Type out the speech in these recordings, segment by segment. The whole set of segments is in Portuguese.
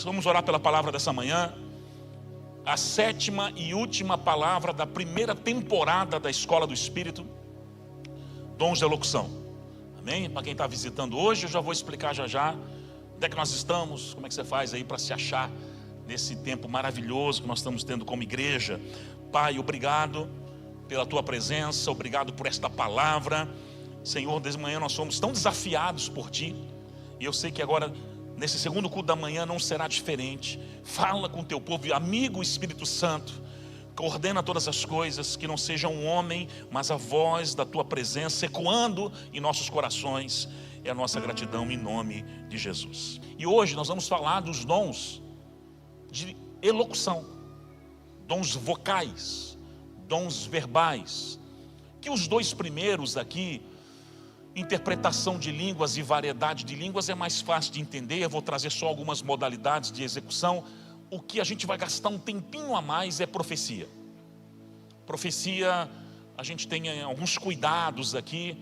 Vamos orar pela palavra dessa manhã. A 7ª e última palavra da primeira temporada da Escola do Espírito, dons de elocução. Amém? Para quem está visitando hoje, eu já vou explicar já onde é que nós estamos, como é que você faz aí para se achar nesse tempo maravilhoso que nós estamos tendo como igreja. Pai, obrigado pela tua presença, obrigado por esta palavra. Senhor, desde manhã nós somos tão desafiados por ti, e eu sei que agora, nesse segundo culto da manhã, não será diferente. Fala com o teu povo, amigo Espírito Santo, coordena todas as coisas, que não seja um homem, mas a voz da tua presença ecoando em nossos corações. É a nossa gratidão em nome de Jesus. E hoje nós vamos falar dos dons de elocução, dons vocais, dons verbais, que os dois primeiros aqui, interpretação de línguas e variedade de línguas, é mais fácil de entender. Eu vou trazer só algumas modalidades de execução. O que a gente vai gastar um tempinho a mais é profecia. Profecia, a gente tem alguns cuidados aqui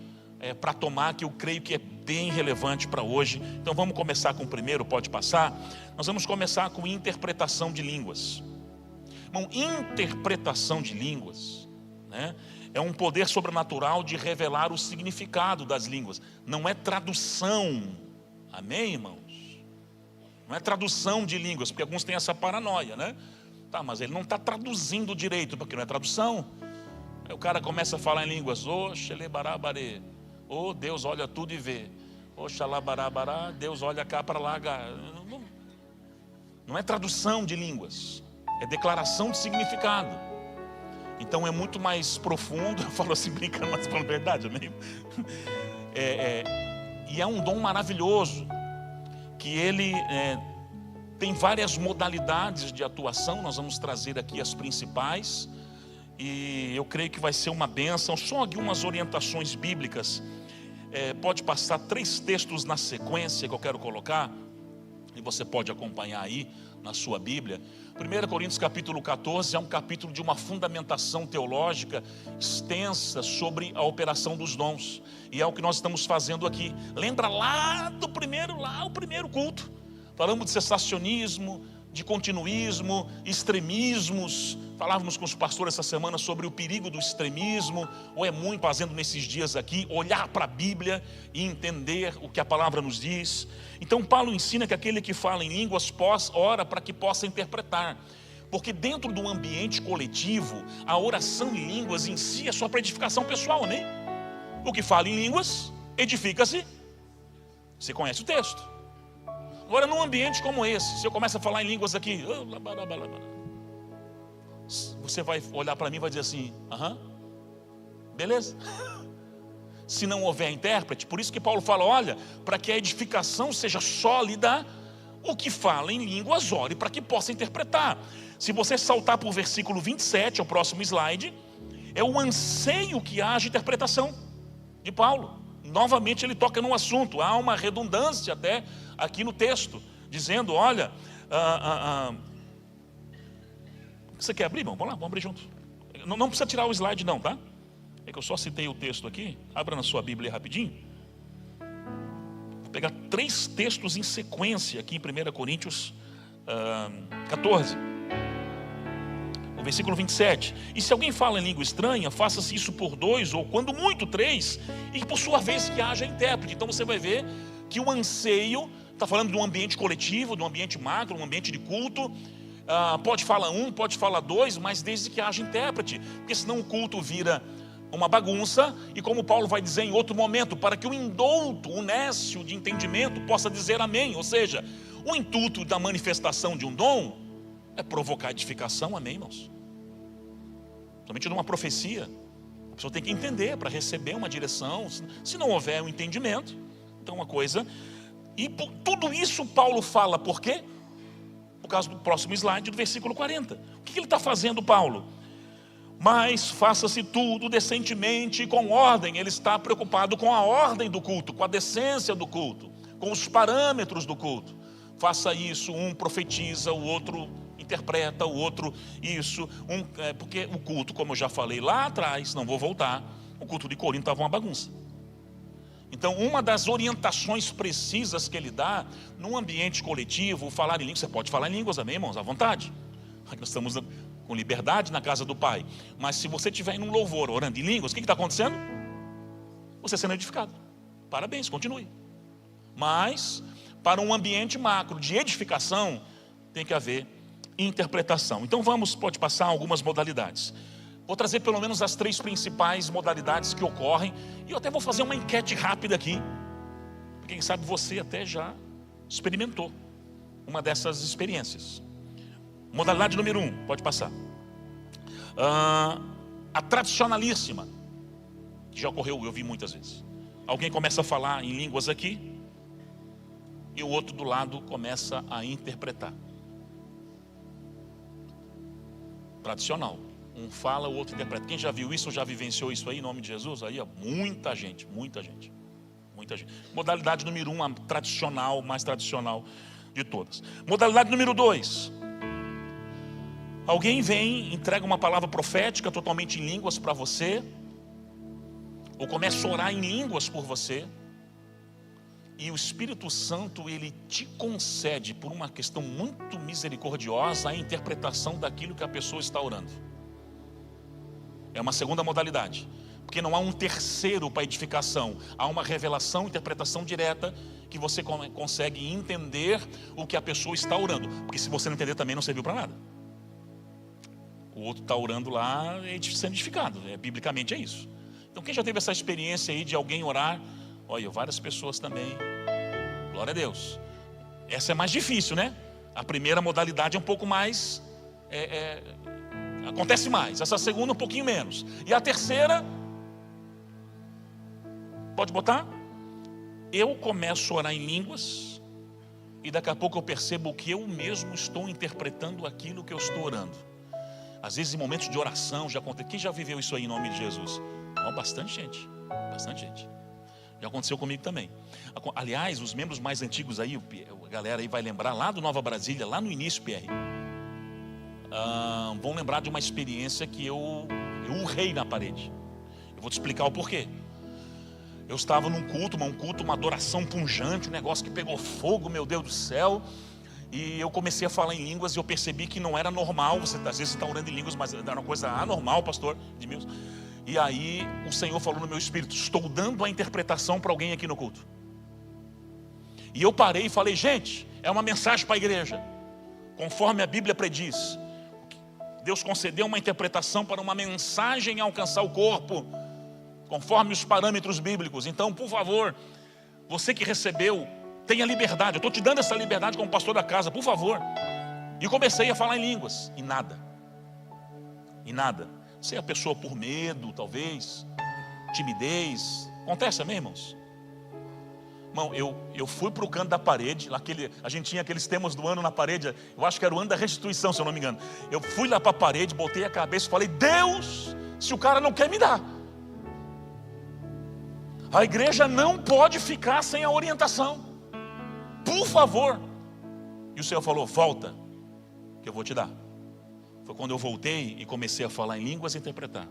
para tomar, que eu creio que é bem relevante para hoje. Então vamos começar com o primeiro, pode passar. Nós vamos começar com interpretação de línguas. Bom, interpretação de línguas, né, é um poder sobrenatural de revelar o significado das línguas. Não é tradução. Amém, irmãos? Não é tradução de línguas, porque alguns têm essa paranoia, né? Tá, mas ele não está traduzindo direito, porque não é tradução. Aí o cara começa a falar em línguas. Ô, xelebarabarê. Ô, Deus olha tudo e vê. Ô, xalabarabará. Deus olha cá para lá. Não é tradução de línguas. É declaração de significado. Então é muito mais profundo. Eu falo assim brincando, mas falando a verdade, amém? E é um dom maravilhoso, que ele tem várias modalidades de atuação. Nós vamos trazer aqui as principais, e eu creio que vai ser uma bênção. Só algumas orientações bíblicas. Pode passar 3 textos na sequência que eu quero colocar, e você pode acompanhar aí na sua Bíblia. 1 Coríntios capítulo 14 é um capítulo de uma fundamentação teológica extensa sobre a operação dos dons, e é o que nós estamos fazendo aqui. Lembra lá o primeiro culto, falamos de cessacionismo, de continuismo, extremismos. Falávamos com os pastores essa semana sobre o perigo do extremismo. Ou é muito fazendo nesses dias aqui, olhar para a Bíblia e entender o que a palavra nos diz. Então Paulo ensina que aquele que fala em línguas ora para que possa interpretar, porque dentro do ambiente coletivo, a oração em línguas em si é só para edificação pessoal, né? O que fala em línguas edifica-se. Você conhece o texto. Agora, num ambiente como esse, se eu começo a falar em línguas aqui, você vai olhar para mim e vai dizer assim: aham, beleza. Se não houver intérprete, por isso que Paulo fala: olha, para que a edificação seja sólida, o que fala em línguas, ore para que possa interpretar. Se você saltar para o versículo 27, é o próximo slide, é o anseio que haja interpretação de Paulo. Novamente ele toca num assunto, há uma redundância até aqui no texto, dizendo: olha, você quer abrir, irmão? Vamos abrir junto. Não precisa tirar o slide não, tá? É que eu só citei o texto aqui. Abra na sua Bíblia rapidinho. Vou pegar 3 textos em sequência aqui em 1 Coríntios 14, o versículo 27. E se alguém fala em língua estranha, faça-se isso por 2, ou quando muito 3, e por sua vez que haja intérprete. Então você vai ver que o anseio está falando de um ambiente coletivo, de um ambiente macro, um ambiente de culto. Pode falar 1, pode falar 2, mas desde que haja intérprete, porque senão o culto vira uma bagunça. E como Paulo vai dizer em outro momento, para que o indouto, o nécio de entendimento possa dizer amém. Ou seja, o intuito da manifestação de um dom é provocar edificação, amém, irmãos? Somente numa profecia, a pessoa tem que entender para receber uma direção. Se não houver um entendimento, então uma coisa. E por tudo isso Paulo fala, por quê? Por causa do próximo slide, do versículo 40. O que ele está fazendo, Paulo? Mas faça-se tudo decentemente e com ordem. Ele está preocupado com a ordem do culto, com a decência do culto, com os parâmetros do culto. Faça isso, um profetiza, o outro interpreta, o outro isso. Porque o culto, como eu já falei lá atrás, não vou voltar, o culto de Corinto estava uma bagunça. Então, uma das orientações precisas que ele dá, num ambiente coletivo, falar em línguas, você pode falar em línguas, amém, irmãos, à vontade. Nós estamos com liberdade na casa do Pai. Mas se você estiver em um louvor, orando em línguas, o que está acontecendo? Você sendo edificado. Parabéns, continue. Mas, para um ambiente macro de edificação, tem que haver interpretação. Então pode passar algumas modalidades. Vou trazer pelo menos as 3 principais modalidades que ocorrem. E eu até vou fazer uma enquete rápida aqui. Quem sabe você até já experimentou uma dessas experiências. Modalidade número 1, pode passar. A tradicionalíssima, que já ocorreu, eu vi muitas vezes. Alguém começa a falar em línguas aqui, e o outro do lado começa a interpretar. Tradicional. Um fala, o outro interpreta. Quem já viu isso ou já vivenciou isso aí, em nome de Jesus? Aí, ó, muita gente. Modalidade número 1, a tradicional, mais tradicional de todas. Modalidade número 2. Alguém vem, entrega uma palavra profética totalmente em línguas para você, ou começa a orar em línguas por você, e o Espírito Santo, ele te concede, por uma questão muito misericordiosa, a interpretação daquilo que a pessoa está orando. É uma segunda modalidade, porque não há um terceiro para edificação, há uma revelação, interpretação direta, que você consegue entender o que a pessoa está orando, porque se você não entender também não serviu para nada. O outro está orando lá, sendo edificado, biblicamente é isso. Então quem já teve essa experiência aí de alguém orar, olha, várias pessoas também, glória a Deus. Essa é mais difícil, né? A primeira modalidade é um pouco mais, acontece mais. Essa segunda um pouquinho menos. E a terceira, pode botar? Eu começo a orar em línguas, e daqui a pouco eu percebo que eu mesmo estou interpretando aquilo que eu estou orando. Às vezes em momentos de oração já acontece. Quem já viveu isso aí em nome de Jesus? Bastante gente. Já aconteceu comigo também. Aliás, os membros mais antigos aí, a galera aí vai lembrar lá do Nova Brasília, lá no início, PR, vão lembrar de uma experiência que eu urrei na parede. Eu vou te explicar o porquê. Eu estava num culto, uma adoração punjante, um negócio que pegou fogo, meu Deus do céu. E eu comecei a falar em línguas e eu percebi que não era normal. Você às vezes está orando em línguas, mas era uma coisa anormal, pastor Edmilson. E aí o Senhor falou no meu espírito: estou dando a interpretação para alguém aqui no culto. E eu parei e falei: gente, é uma mensagem para a igreja, conforme a Bíblia prediz. Deus concedeu uma interpretação para uma mensagem alcançar o corpo, conforme os parâmetros bíblicos. Então, por favor, você que recebeu, tenha liberdade. Eu estou te dando essa liberdade como pastor da casa, por favor. E comecei a falar em línguas. E nada. Você é a pessoa por medo, talvez, timidez. Acontece, amém, irmãos? Irmão, eu fui para o canto da parede. A gente tinha aqueles temas do ano na parede. Eu acho que era o ano da restituição, se eu não me engano. Eu fui lá para a parede, botei a cabeça e falei: Deus, se o cara não quer me dar, a igreja não pode ficar sem a orientação, por favor. E o Senhor falou: volta, que eu vou te dar. Foi quando eu voltei e comecei a falar em línguas e interpretar.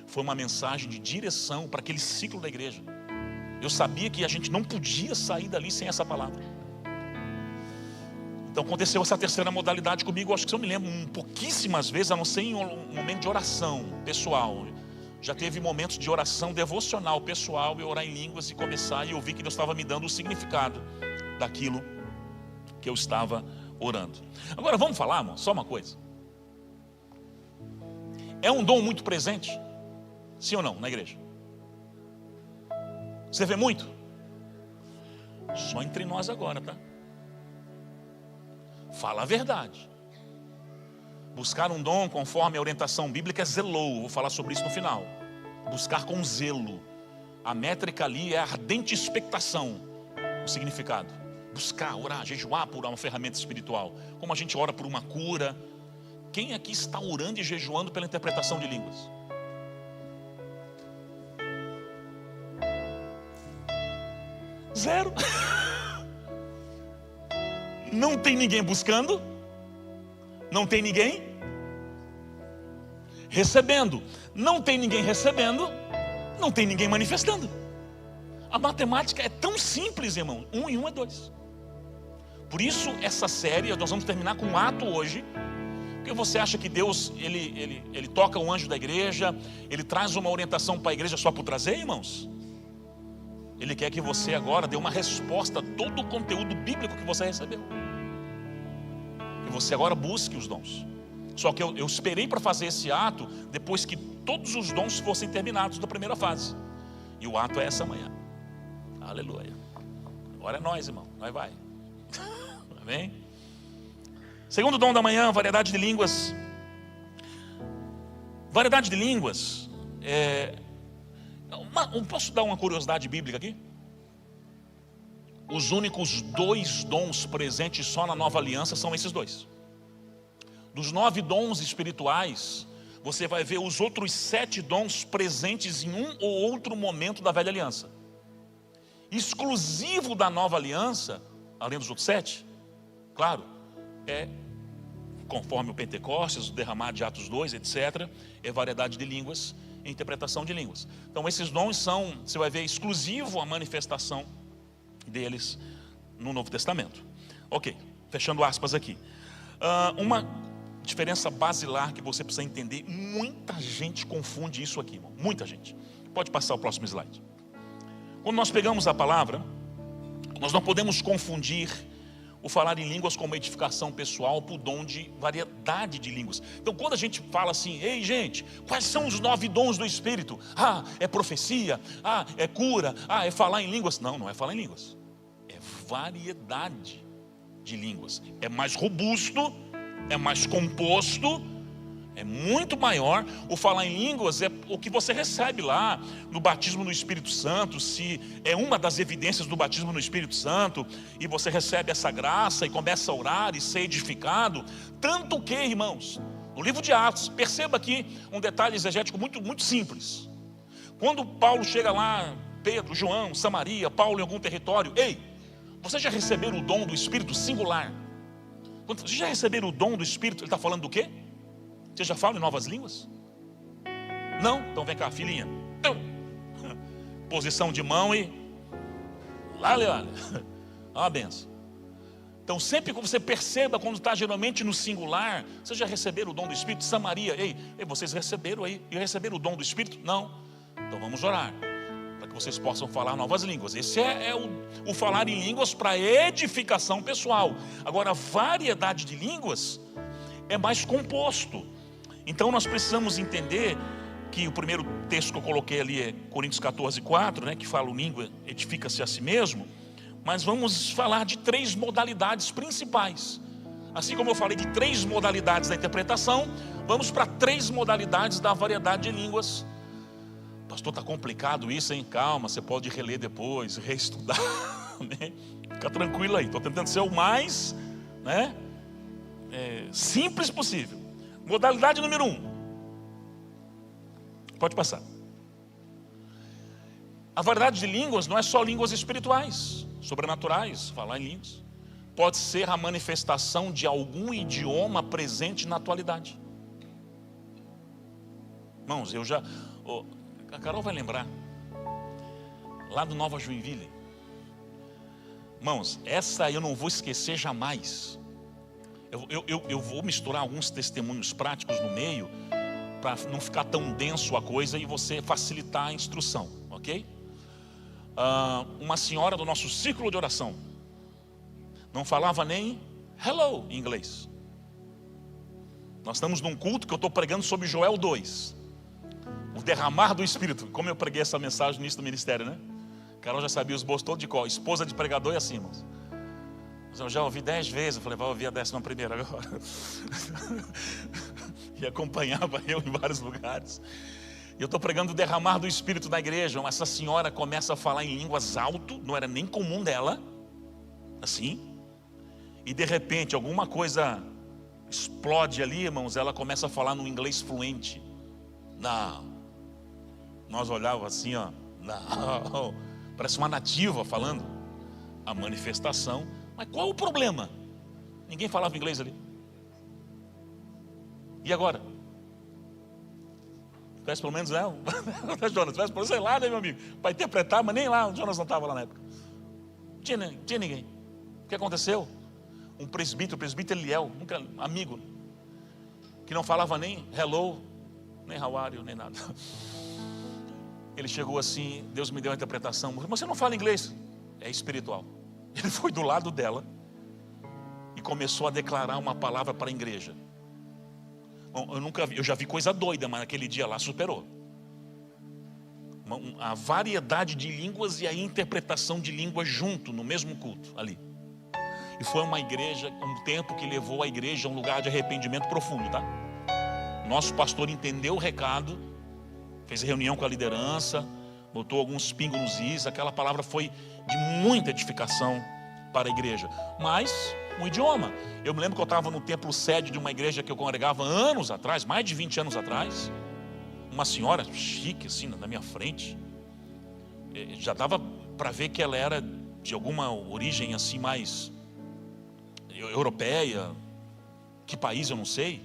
Foi uma mensagem de direção para aquele ciclo da igreja. Eu sabia que a gente não podia sair dali sem essa palavra. Então aconteceu essa terceira modalidade comigo. Acho que, se eu me lembro, pouquíssimas vezes, a não ser em um momento de oração pessoal. Já teve momentos de oração devocional pessoal, eu orar em línguas e começar, e eu vi que Deus estava me dando o significado daquilo que eu estava orando. Agora vamos falar, irmão, só uma coisa. É um dom muito presente? Sim ou não, na igreja? Você vê muito? Só entre nós agora, tá? Fala a verdade. Buscar um dom conforme a orientação bíblica é zelou. Vou falar sobre isso no final. Buscar com zelo. A métrica ali é ardente expectação. O significado: buscar, orar, jejuar por uma ferramenta espiritual. Como a gente ora por uma cura. Quem aqui está orando e jejuando pela interpretação de línguas? Zero. Não tem ninguém buscando. Não tem ninguém recebendo. Não tem ninguém recebendo. Não tem ninguém manifestando. A matemática é tão simples, irmão. 1 e 1 é 2. Por isso essa série, nós vamos terminar com um ato hoje. Porque você acha que Deus, ele toca o anjo da igreja, ele traz uma orientação para a igreja só por trazer, irmãos? Ele quer que você agora dê uma resposta a todo o conteúdo bíblico que você recebeu. Que você agora busque os dons. Só que eu esperei para fazer esse ato depois que todos os dons fossem terminados da primeira fase. E o ato é essa manhã. Aleluia. Agora é nós, irmão. Nós vai. Amém? Segundo dom da manhã, variedade de línguas. Variedade de línguas. Posso dar uma curiosidade bíblica aqui? Os únicos 2 dons presentes só na nova aliança são esses 2. Dos 9 dons espirituais, você vai ver os outros 7 dons presentes em um ou outro momento da velha aliança. Exclusivo da nova aliança, além dos outros 7, claro, conforme o Pentecostes, o derramar de Atos 2, etc., é variedade de línguas e interpretação de línguas. Então esses dons são, você vai ver, exclusivo a manifestação deles no Novo Testamento. Ok, fechando aspas aqui. Uma diferença basilar que você precisa entender, muita gente confunde isso aqui, irmão. Muita gente. Pode passar o próximo slide. Quando nós pegamos a palavra, nós não podemos confundir o falar em línguas como edificação pessoal por dom de variedade de línguas. Então quando a gente fala assim, ei gente, quais são os 9 dons do Espírito? É profecia, é cura, é falar em línguas. Não, não é falar em línguas, é variedade de línguas. É mais robusto, é mais composto, é muito maior. O falar em línguas é o que você recebe lá no batismo no Espírito Santo. Se é uma das evidências do batismo no Espírito Santo, e você recebe essa graça e começa a orar e ser edificado. Tanto que, irmãos, no livro de Atos, perceba aqui um detalhe exegético muito, muito simples. Quando Paulo chega lá, Pedro, João, Samaria, Paulo em algum território, ei, vocês já receberam o dom do Espírito singular? Quando vocês já receberam o dom do Espírito, ele está falando do quê? Você já fala em novas línguas? Não? Então vem cá, filhinha. Posição de mão e olha, uma benção. Então sempre que você perceba, quando está geralmente no singular, vocês já receberam o dom do Espírito? Samaria, ei, vocês receberam aí? E receberam o dom do Espírito? Não. Então vamos orar, para que vocês possam falar novas línguas. Esse é o falar em línguas para edificação pessoal. Agora, a variedade de línguas é mais composto. Então nós precisamos entender que o primeiro texto que eu coloquei ali é Coríntios 14:4, né, que fala: o língua edifica-se a si mesmo. Mas vamos falar de 3 modalidades principais. Assim como eu falei de 3 modalidades da interpretação, vamos para 3 modalidades da variedade de línguas. Pastor, está complicado isso, hein? Calma, você pode reler depois, reestudar, né? Fica tranquilo aí, estou tentando ser o mais, né, simples possível. Modalidade número 1. Pode passar. A variedade de línguas não é só línguas espirituais, sobrenaturais, falar em línguas. Pode ser a manifestação de algum idioma presente na atualidade. Irmãos, a Carol vai lembrar, lá do Nova Joinville. Irmãos, essa aí eu não vou esquecer jamais. Eu vou misturar alguns testemunhos práticos no meio, para não ficar tão denso a coisa e você facilitar a instrução, ok? Uma senhora do nosso círculo de oração não falava nem hello em inglês. Nós estamos num culto que eu estou pregando sobre Joel 2, o derramar do Espírito. Como eu preguei essa mensagem no início do ministério, né? Carol já sabia os bolsos todos de cor. Esposa de pregador e assim, irmãos. Eu já ouvi 10 vezes, eu falei, vai ouvir a 11ª agora. E acompanhava eu em vários lugares. E eu estou pregando o derramar do Espírito na igreja. Essa senhora começa a falar em línguas alto, não era nem comum dela, assim. E de repente alguma coisa explode ali, irmãos, ela começa a falar no inglês fluente. Não. Nós olhávamos assim, ó. Não. Parece uma nativa falando. A manifestação. Mas qual o problema? Ninguém falava inglês ali. E agora? Tivesse pelo menos, né? Jonas, tivesse pelo menos, sei lá, né, meu amigo? Para interpretar, mas nem lá, o Jonas não estava lá na época. Não tinha ninguém. O que aconteceu? Um presbítero, o presbítero Eliel, nunca, amigo, que não falava nem hello, nem how are you, nem nada. Ele chegou assim, Deus me deu uma interpretação. Mas você não fala inglês? É espiritual. Ele foi do lado dela e começou a declarar uma palavra para a igreja. Bom, eu já vi coisa doida, mas naquele dia lá superou. A variedade de línguas e a interpretação de línguas junto, no mesmo culto, ali. E foi uma igreja, um tempo que levou a igreja a um lugar de arrependimento profundo, tá? Nosso pastor entendeu o recado, fez reunião com a liderança, botou alguns pingos nos is, aquela palavra foi de muita edificação para a igreja. Mas, um idioma. Eu me lembro que eu estava no templo sede de uma igreja que eu congregava anos atrás, mais de 20 anos atrás. Uma senhora chique assim na minha frente. Já dava para ver que ela era de alguma origem assim mais europeia. Que país eu não sei.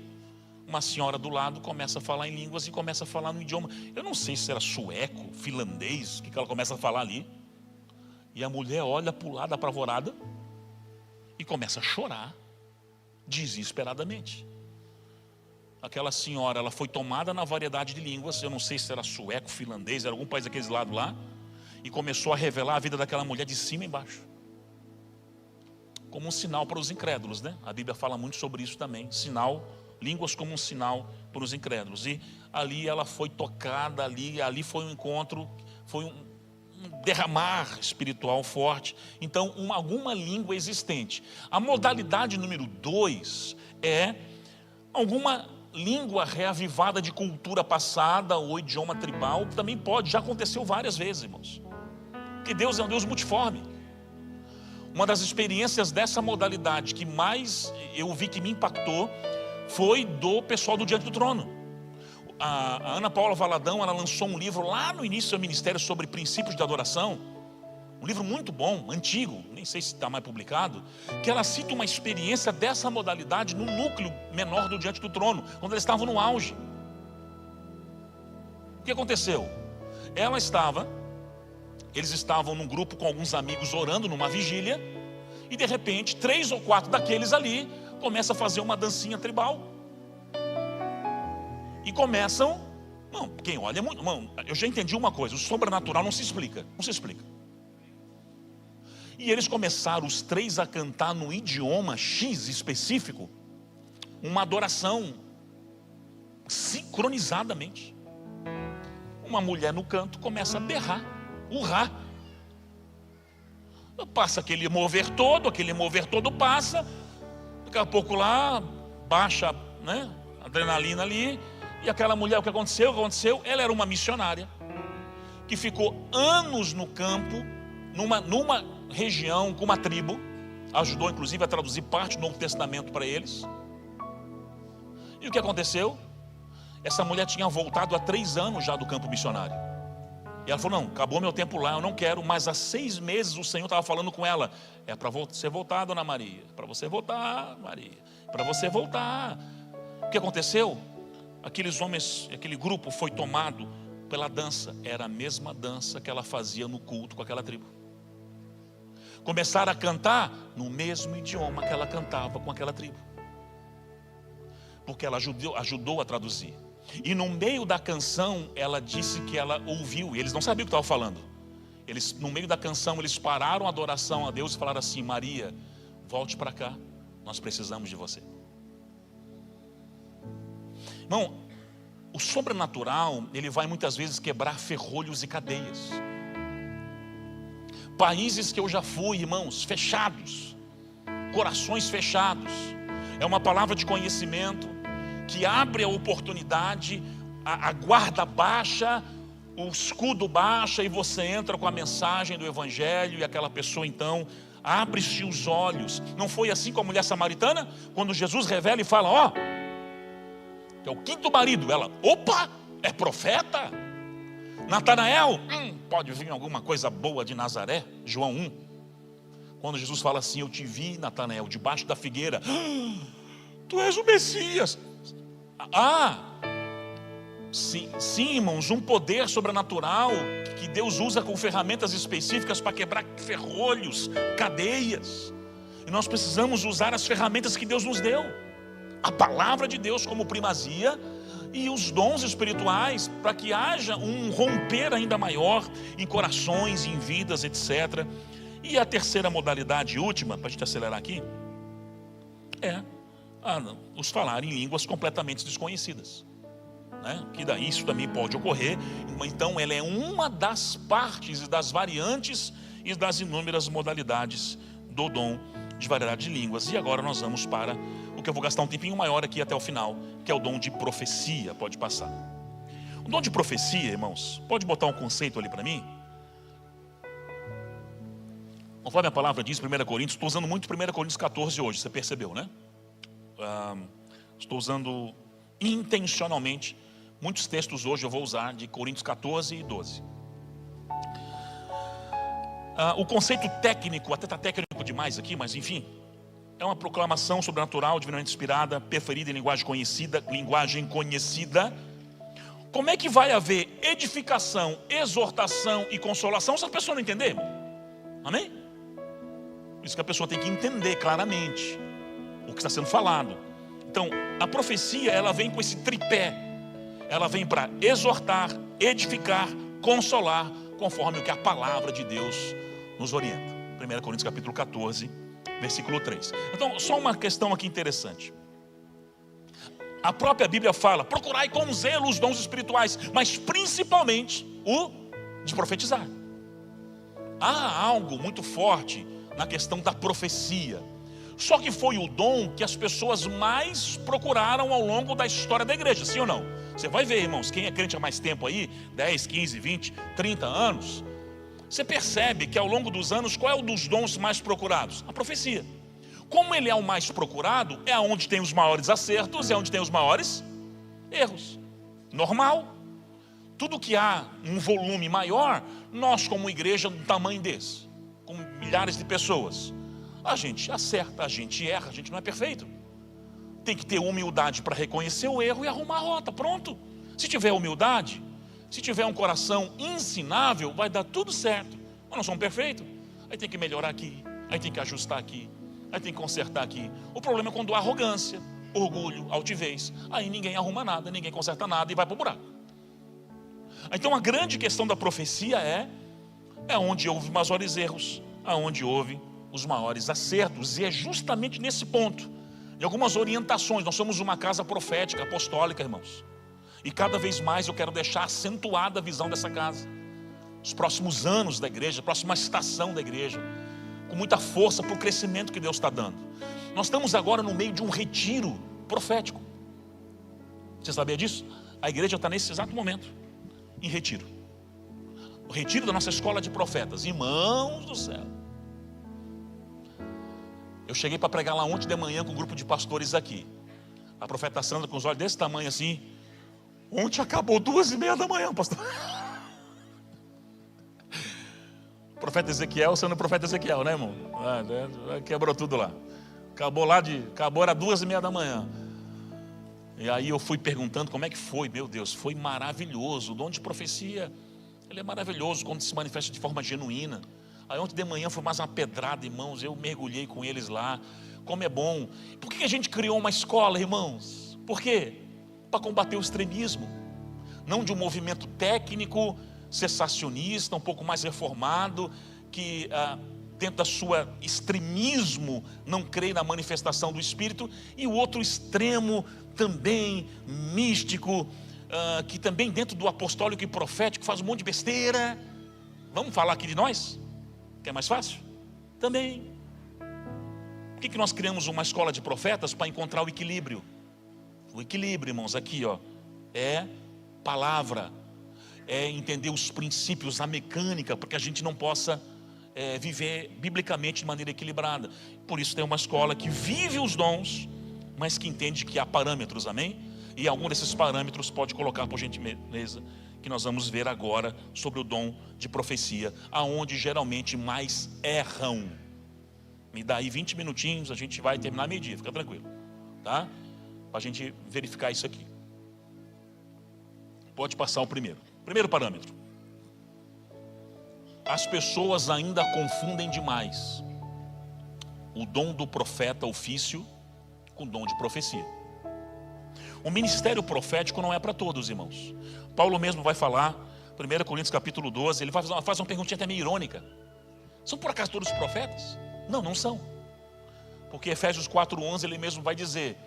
Uma senhora do lado começa a falar em línguas e começa a falar no idioma. Eu não sei se era sueco, finlandês, o que ela começa a falar ali. E a mulher olha para o lado apavorada e começa a chorar desesperadamente. Aquela senhora, ela foi tomada na variedade de línguas. Eu não sei se era sueco, finlandês, era algum país daqueles lados lá. E começou a revelar a vida daquela mulher de cima e embaixo. Como um sinal para os incrédulos, né? A Bíblia fala muito sobre isso também. Sinal, línguas como um sinal para os incrédulos. E ali ela foi tocada, ali foi um encontro, foi um derramar espiritual forte. Então, alguma língua existente. A modalidade número 2 é alguma língua reavivada de cultura passada ou idioma tribal. Também pode, já aconteceu várias vezes, irmãos. Porque Deus é um Deus multiforme. Uma das experiências dessa modalidade que mais eu vi que me impactou foi do pessoal do Diante do Trono. A Ana Paula Valadão, ela lançou um livro lá no início do seu ministério sobre princípios de adoração. Um livro muito bom, antigo, nem sei se está mais publicado, que ela cita uma experiência dessa modalidade no núcleo menor do Diante do Trono, quando eles estavam no auge. O que aconteceu? Eles estavam num grupo com alguns amigos orando numa vigília, e de repente 3 ou 4 daqueles ali começam a fazer uma dancinha tribal. E começam, não, quem olha é muito, não, eu já entendi uma coisa, o sobrenatural não se explica. E eles começaram os 3 a cantar no idioma X específico, uma adoração sincronizadamente. Uma mulher no canto começa a berrar, urrar. Passa aquele mover todo passa. Daqui a pouco lá, baixa, né, adrenalina ali. E aquela mulher, o que aconteceu? Ela era uma missionária que ficou anos no campo, numa região com uma tribo. Ajudou inclusive a traduzir parte do Novo Testamento para eles. E o que aconteceu? Essa mulher tinha voltado há 3 anos já do campo missionário. E ela falou, não, acabou meu tempo lá, eu não quero. Mas há 6 meses o Senhor estava falando com ela. É para você voltar, dona Maria. Para você voltar, Maria. Para você voltar. O que aconteceu? Aqueles homens, aquele grupo foi tomado pela dança. Era a mesma dança que ela fazia no culto com aquela tribo. Começaram a cantar no mesmo idioma que ela cantava com aquela tribo. Porque ela ajudou a traduzir. E no meio da canção, ela disse que ela ouviu, e eles não sabiam o que estava falando. No meio da canção, eles pararam a adoração a Deus e falaram assim, Maria, volte para cá, nós precisamos de você. Irmão, o sobrenatural, ele vai muitas vezes quebrar ferrolhos e cadeias. Países que eu já fui, irmãos, fechados, corações fechados. É uma palavra de conhecimento que abre a oportunidade, a guarda baixa, o escudo baixa, e você entra com a mensagem do Evangelho, e aquela pessoa então abre-se os olhos. Não foi assim com a mulher samaritana? Quando Jesus revela e fala, ó, que é o 5º marido, ela, opa, é profeta? Natanael, pode vir alguma coisa boa de Nazaré? João 1. Quando Jesus fala assim, eu te vi, Natanael, debaixo da figueira. Tu és o Messias. Sim, irmãos, um poder sobrenatural que Deus usa com ferramentas específicas para quebrar ferrolhos, cadeias. E nós precisamos usar as ferramentas que Deus nos deu. A palavra de Deus como primazia e os dons espirituais, para que haja um romper ainda maior em corações, em vidas, etc. E a terceira modalidade e última, para a gente acelerar aqui, é os falar em línguas completamente desconhecidas, né? Que daí isso também pode ocorrer. Então ela é uma das partes e das variantes e das inúmeras modalidades do dom de variedade de línguas. E agora nós vamos para o que eu vou gastar um tempinho maior aqui até o final, que é o dom de profecia. Pode passar. O dom de profecia, irmãos, pode botar um conceito ali para mim? Conforme a palavra diz, 1 Coríntios, estou usando muito 1 Coríntios 14 hoje, você percebeu, né? Estou usando intencionalmente muitos textos hoje, eu vou usar de Coríntios 14 e 12. O conceito técnico, até está técnico demais aqui, mas enfim, é uma proclamação sobrenatural, divinamente inspirada, preferida em linguagem conhecida. Como é que vai haver edificação, exortação e consolação se a pessoa não entender, irmão? Amém? Isso que a pessoa tem que entender claramente o que está sendo falado. Então, a profecia, ela vem com esse tripé. Ela vem para exortar, edificar, consolar, conforme o que a palavra de Deus nos orienta. 1 Coríntios capítulo 14, versículo 3. Então, só uma questão aqui interessante. A própria Bíblia fala: procurai com zelo os dons espirituais, mas principalmente o de profetizar. Há algo muito forte na questão da profecia. Só que foi o dom que as pessoas mais procuraram ao longo da história da igreja, sim ou não? Você vai ver, irmãos, quem é crente há mais tempo aí, 10, 15, 20, 30 anos, você percebe que ao longo dos anos, qual é o dos dons mais procurados? A profecia. Como ele é o mais procurado, é onde tem os maiores acertos, é onde tem os maiores erros. Normal. Tudo que há um volume maior, nós como igreja do tamanho desse, com milhares de pessoas, a gente acerta, a gente erra, a gente não é perfeito. Tem que ter humildade para reconhecer o erro e arrumar a rota, pronto. Se tiver humildade, se tiver um coração ensinável, vai dar tudo certo. Mas não somos perfeitos. Aí tem que melhorar aqui, aí tem que ajustar aqui, aí tem que consertar aqui. O problema é quando há arrogância, orgulho, altivez. Aí ninguém arruma nada, ninguém conserta nada e vai para o buraco. Então a grande questão da profecia é onde houve maiores erros, aonde houve os maiores acertos. E é justamente nesse ponto, de algumas orientações. Nós somos uma casa profética, apostólica, irmãos. E cada vez mais eu quero deixar acentuada a visão dessa casa. Os próximos anos da igreja, a próxima estação da igreja, com muita força para o crescimento que Deus está dando. Nós estamos agora no meio de um retiro profético. Você sabia disso? A igreja está nesse exato momento, em retiro. O retiro da nossa escola de profetas. Irmãos do céu. Eu cheguei para pregar lá ontem de manhã com um grupo de pastores aqui. A profeta Sandra com os olhos desse tamanho assim. Ontem acabou 2:30 da manhã, pastor. O profeta Ezequiel sendo o profeta Ezequiel, né, irmão? Quebrou tudo lá. Acabou era 2:30 da manhã. E aí eu fui perguntando como é que foi. Meu Deus, foi maravilhoso. O dom de profecia, ele é maravilhoso quando se manifesta de forma genuína. Aí ontem de manhã foi mais uma pedrada, irmãos. Eu mergulhei com eles lá. Como é bom. Por que a gente criou uma escola, irmãos? Por quê? Para combater o extremismo. Não de um movimento técnico, cessacionista, um pouco mais reformado, que dentro da sua extremismo não crê na manifestação do Espírito. E o outro extremo também místico, que também dentro do apostólico e profético faz um monte de besteira. Vamos falar aqui de nós? Que é mais fácil? Também. Por que nós criamos uma escola de profetas? Para encontrar o equilíbrio. O equilíbrio, irmãos, aqui é palavra, é entender os princípios, a mecânica, para que a gente não possa viver biblicamente de maneira equilibrada. Por isso tem uma escola que vive os dons, mas que entende que há parâmetros, amém? E algum desses parâmetros pode colocar por gentileza, que nós vamos ver agora sobre o dom de profecia, aonde geralmente mais erram. Me dá aí 20 minutinhos, a gente vai terminar meio-dia, fica tranquilo, tá? Para a gente verificar isso aqui. Pode passar o primeiro. Primeiro parâmetro. As pessoas ainda confundem demais o dom do profeta, ofício, com o dom de profecia. O ministério profético não é para todos, irmãos. Paulo mesmo vai falar, 1 Coríntios capítulo 12, ele faz uma perguntinha até meio irônica. São por acaso todos profetas? Não, não são. Porque Efésios 4:11 ele mesmo vai dizer: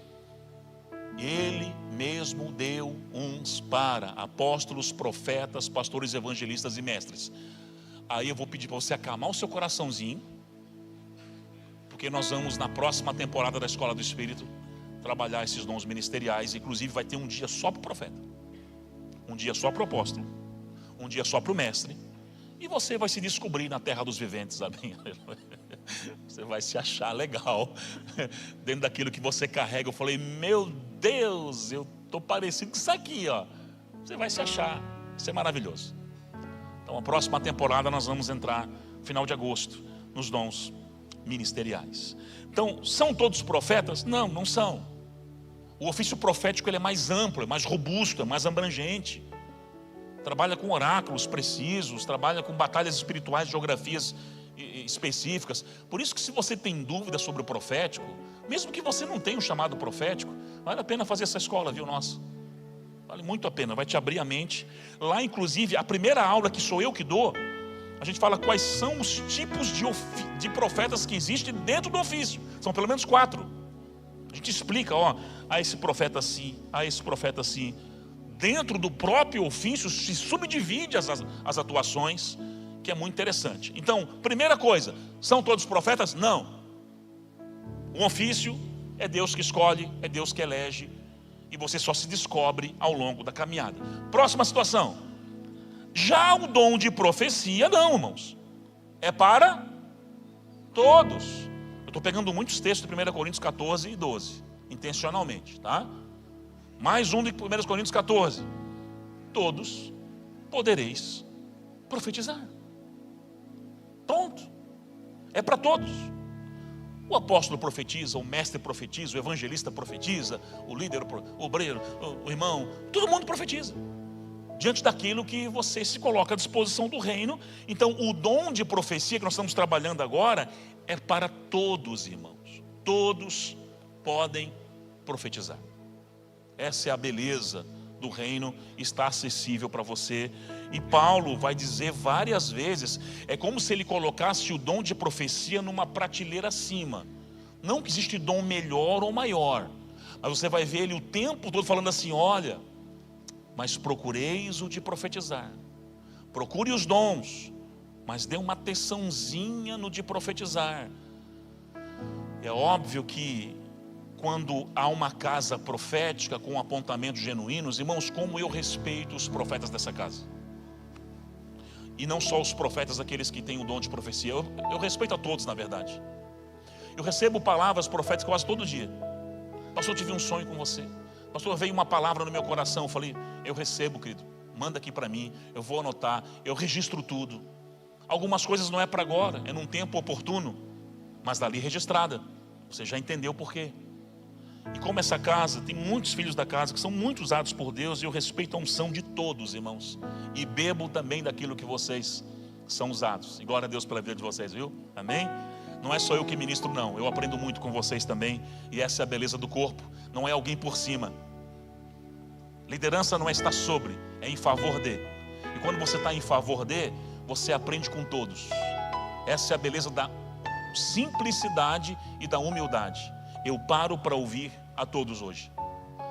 Ele mesmo deu uns para apóstolos, profetas, pastores, evangelistas e mestres. Aí eu vou pedir para você acalmar o seu coraçãozinho, porque nós vamos na próxima temporada da Escola do Espírito trabalhar esses dons ministeriais. Inclusive vai ter um dia só para o profeta, um dia só para o apóstolo, um dia só para o mestre. E você vai se descobrir na terra dos viventes, amém? Você vai se achar legal dentro daquilo que você carrega. Eu falei, meu Deus, eu estou parecido com isso aqui, ó. Você vai se achar, isso é maravilhoso. Então a próxima temporada nós vamos entrar, final de agosto, nos dons ministeriais. Então, são todos profetas? Não, não são. O ofício profético ele é mais amplo, é mais robusto, é mais abrangente. Trabalha com oráculos precisos, trabalha com batalhas espirituais, geografias específicas. Por isso que se você tem dúvida sobre o profético, mesmo que você não tenha um chamado profético, vale a pena fazer essa escola, viu, nossa? Vale muito a pena, vai te abrir a mente. Lá inclusive, a primeira aula que sou eu que dou, a gente fala quais são os tipos de profetas que existem dentro do ofício. São pelo menos 4. A gente explica, ó, a esse profeta assim, a esse profeta assim. Dentro do próprio ofício se subdivide as atuações, que é muito interessante. Então, primeira coisa, são todos profetas? Não. O ofício é Deus que escolhe, é Deus que elege, e você só se descobre ao longo da caminhada. Próxima situação. Já o dom de profecia, não, irmãos. É para todos. Eu estou pegando muitos textos de 1 Coríntios 14 e 12, intencionalmente, tá? Mais um de 1 Coríntios 14. Todos podereis profetizar. Pronto. É para todos. O apóstolo profetiza, o mestre profetiza, o evangelista profetiza, o líder, o obreiro, o irmão, todo mundo profetiza. Diante daquilo que você se coloca à disposição do reino. Então o dom de profecia que nós estamos trabalhando agora é para todos, irmãos. Todos podem profetizar. Essa é a beleza do reino, está acessível para você. E Paulo vai dizer várias vezes, é como se ele colocasse o dom de profecia numa prateleira acima. Não que existe dom melhor ou maior, mas você vai ver ele o tempo todo falando assim, olha, mas procureis o de profetizar. Procure os dons, mas dê uma atençãozinha no de profetizar. É óbvio que quando há uma casa profética com apontamentos genuínos, irmãos, como eu respeito os profetas dessa casa. E não só os profetas, aqueles que têm o dom de profecia. Eu respeito a todos, na verdade. Eu recebo palavras proféticas quase todo dia. Pastor, eu tive um sonho com você. Pastor, veio uma palavra no meu coração. Eu falei, eu recebo, querido. Manda aqui para mim, eu vou anotar, eu registro tudo. Algumas coisas não é para agora, é num tempo oportuno, mas dali registrada. Você já entendeu por quê. E como essa casa, tem muitos filhos da casa que são muito usados por Deus, e eu respeito a unção de todos, irmãos. E bebo também daquilo que vocês são usados. E glória a Deus pela vida de vocês, viu? Amém? Não é só eu que ministro, não. Eu aprendo muito com vocês também. E essa é a beleza do corpo. Não é alguém por cima. Liderança não é estar sobre, é em favor de. E quando você está em favor de, você aprende com todos. Essa é a beleza da simplicidade e da humildade. Eu paro para ouvir a todos hoje.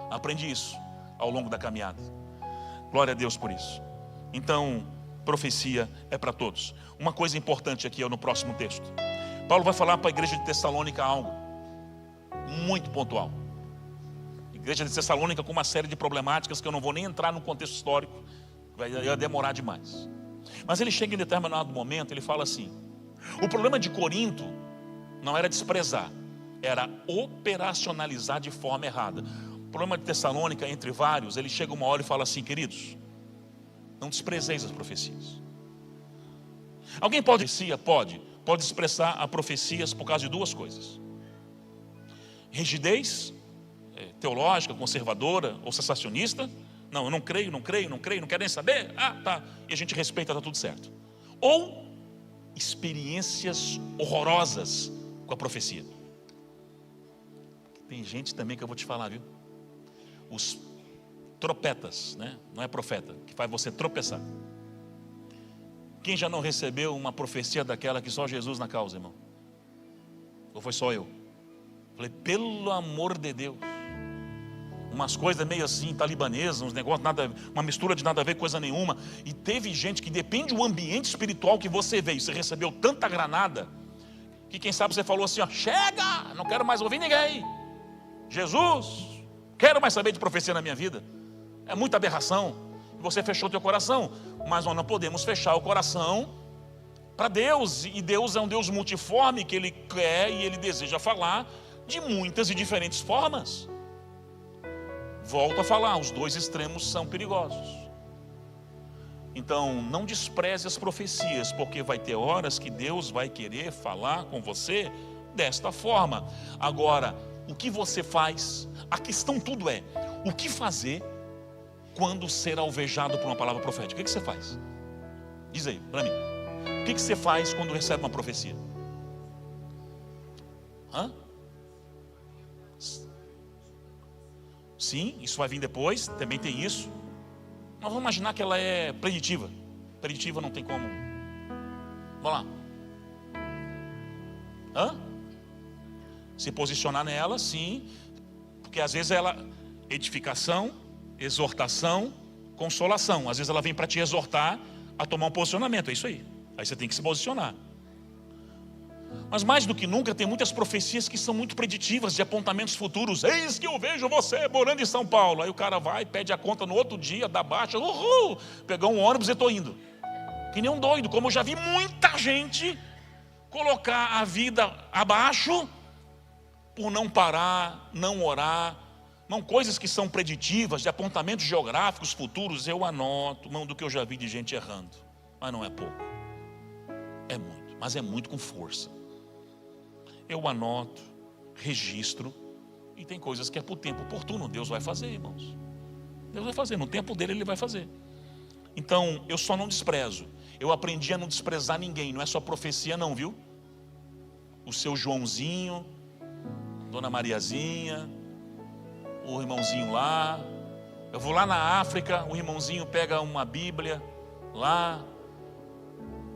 Aprendi isso ao longo da caminhada. Glória a Deus por isso. Então, profecia é para todos. Uma coisa importante aqui no próximo texto. Paulo vai falar para a igreja de Tessalônica algo muito pontual. Igreja de Tessalônica com uma série de problemáticas que eu não vou nem entrar no contexto histórico, vai demorar demais. Mas ele chega em determinado momento, ele fala assim: o problema de Corinto não era desprezar, era operacionalizar de forma errada. O problema de Tessalônica, entre vários, ele chega uma hora e fala assim: queridos, não desprezeis as profecias. Alguém pode profecia? Pode expressar a profecias por causa de duas coisas: rigidez teológica, conservadora ou sensacionista, Não, eu não creio, não quero nem saber. Ah, tá. E a gente respeita, tá tudo certo. Ou experiências horrorosas com a profecia. Tem gente também que eu vou te falar, viu? Os tropetas, né? Não é profeta, que faz você tropeçar. Quem já não recebeu uma profecia daquela que só Jesus na causa, irmão? Ou foi só eu? Falei, pelo amor de Deus. Umas coisas meio assim, talibanesas, uns negócios, nada, uma mistura de nada a ver, coisa nenhuma. E teve gente que depende do ambiente espiritual que você veio. Você recebeu tanta granada, que quem sabe você falou assim, ó, chega, não quero mais ouvir ninguém. Jesus, quero mais saber de profecia na minha vida. É muita aberração. E você fechou teu coração. Mas nós não podemos fechar o coração para Deus. E Deus é um Deus multiforme, que Ele quer e Ele deseja falar de muitas e diferentes formas. Volto a falar, os dois extremos são perigosos. Então, não despreze as profecias, porque vai ter horas que Deus vai querer falar com você desta forma. Agora, o que você faz? A questão tudo é, o que fazer quando ser alvejado por uma palavra profética? O que você faz? Diz aí, para mim. O que você faz quando recebe uma profecia? Hã? Sim, isso vai vir depois, também tem isso. Nós vamos imaginar que ela é preditiva. Preditiva não tem como. Vamos lá. Hã? Se posicionar nela, sim. Porque às vezes ela, edificação, exortação, consolação. Às vezes ela vem para te exortar a tomar um posicionamento, é isso aí. Aí você tem que se posicionar. Mas mais do que nunca tem muitas profecias que são muito preditivas, de apontamentos futuros. Eis que eu vejo você morando em São Paulo. Aí o cara vai, pede a conta no outro dia, dá baixa, pegou um ônibus e estou indo. Que nem um doido, como eu já vi muita gente colocar a vida abaixo por não parar, não orar. Não, coisas que são preditivas, de apontamentos geográficos futuros, eu anoto, mão, do que eu já vi de gente errando. Mas não é pouco. É muito, mas é muito com força. Eu anoto, registro, e tem coisas que é por tempo oportuno. Deus vai fazer, irmãos. Deus vai fazer, no tempo dele Ele vai fazer. Então, eu só não desprezo. Eu aprendi a não desprezar ninguém. Não é só profecia não, viu? O seu Joãozinho, Dona Mariazinha, o irmãozinho lá. Eu vou lá na África, o irmãozinho pega uma Bíblia lá,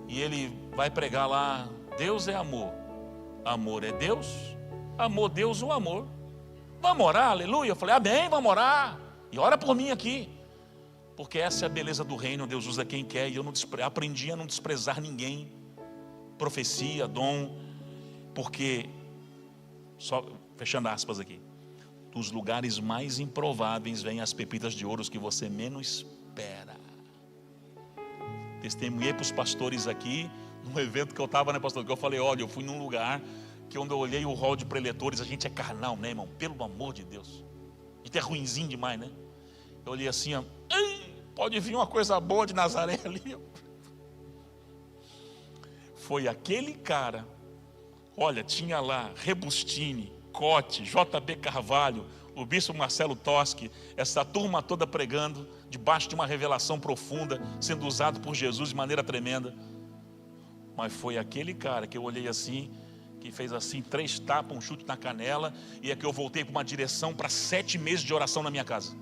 e ele vai pregar lá, Deus é amor. Amor é Deus, amor Deus o amor. Vamos orar, aleluia. Eu falei, amém, vamos orar. E ora por mim aqui. Porque essa é a beleza do reino, Deus usa quem quer. E eu aprendi a não desprezar ninguém. Profecia, dom. Porque, só fechando aspas aqui, dos lugares mais improváveis vêm as pepitas de ouro que você menos espera. Testemunhei para os pastores aqui, num evento que eu estava, né, pastor? Que eu falei, olha, eu fui num lugar que onde eu olhei o hall de preletores, a gente é carnal, né, irmão? Pelo amor de Deus. A gente é ruinzinho demais, né? Eu olhei assim, ó, pode vir uma coisa boa de Nazaré ali. Foi aquele cara, olha, tinha lá Rebustini, Cote, JB Carvalho, o bispo Marcelo Toschi, essa turma toda pregando, debaixo de uma revelação profunda, sendo usado por Jesus de maneira tremenda. Mas foi aquele cara que eu olhei assim, que fez assim 3 tapas, um chute na canela, e é que eu voltei para uma direção para 7 meses de oração na minha casa.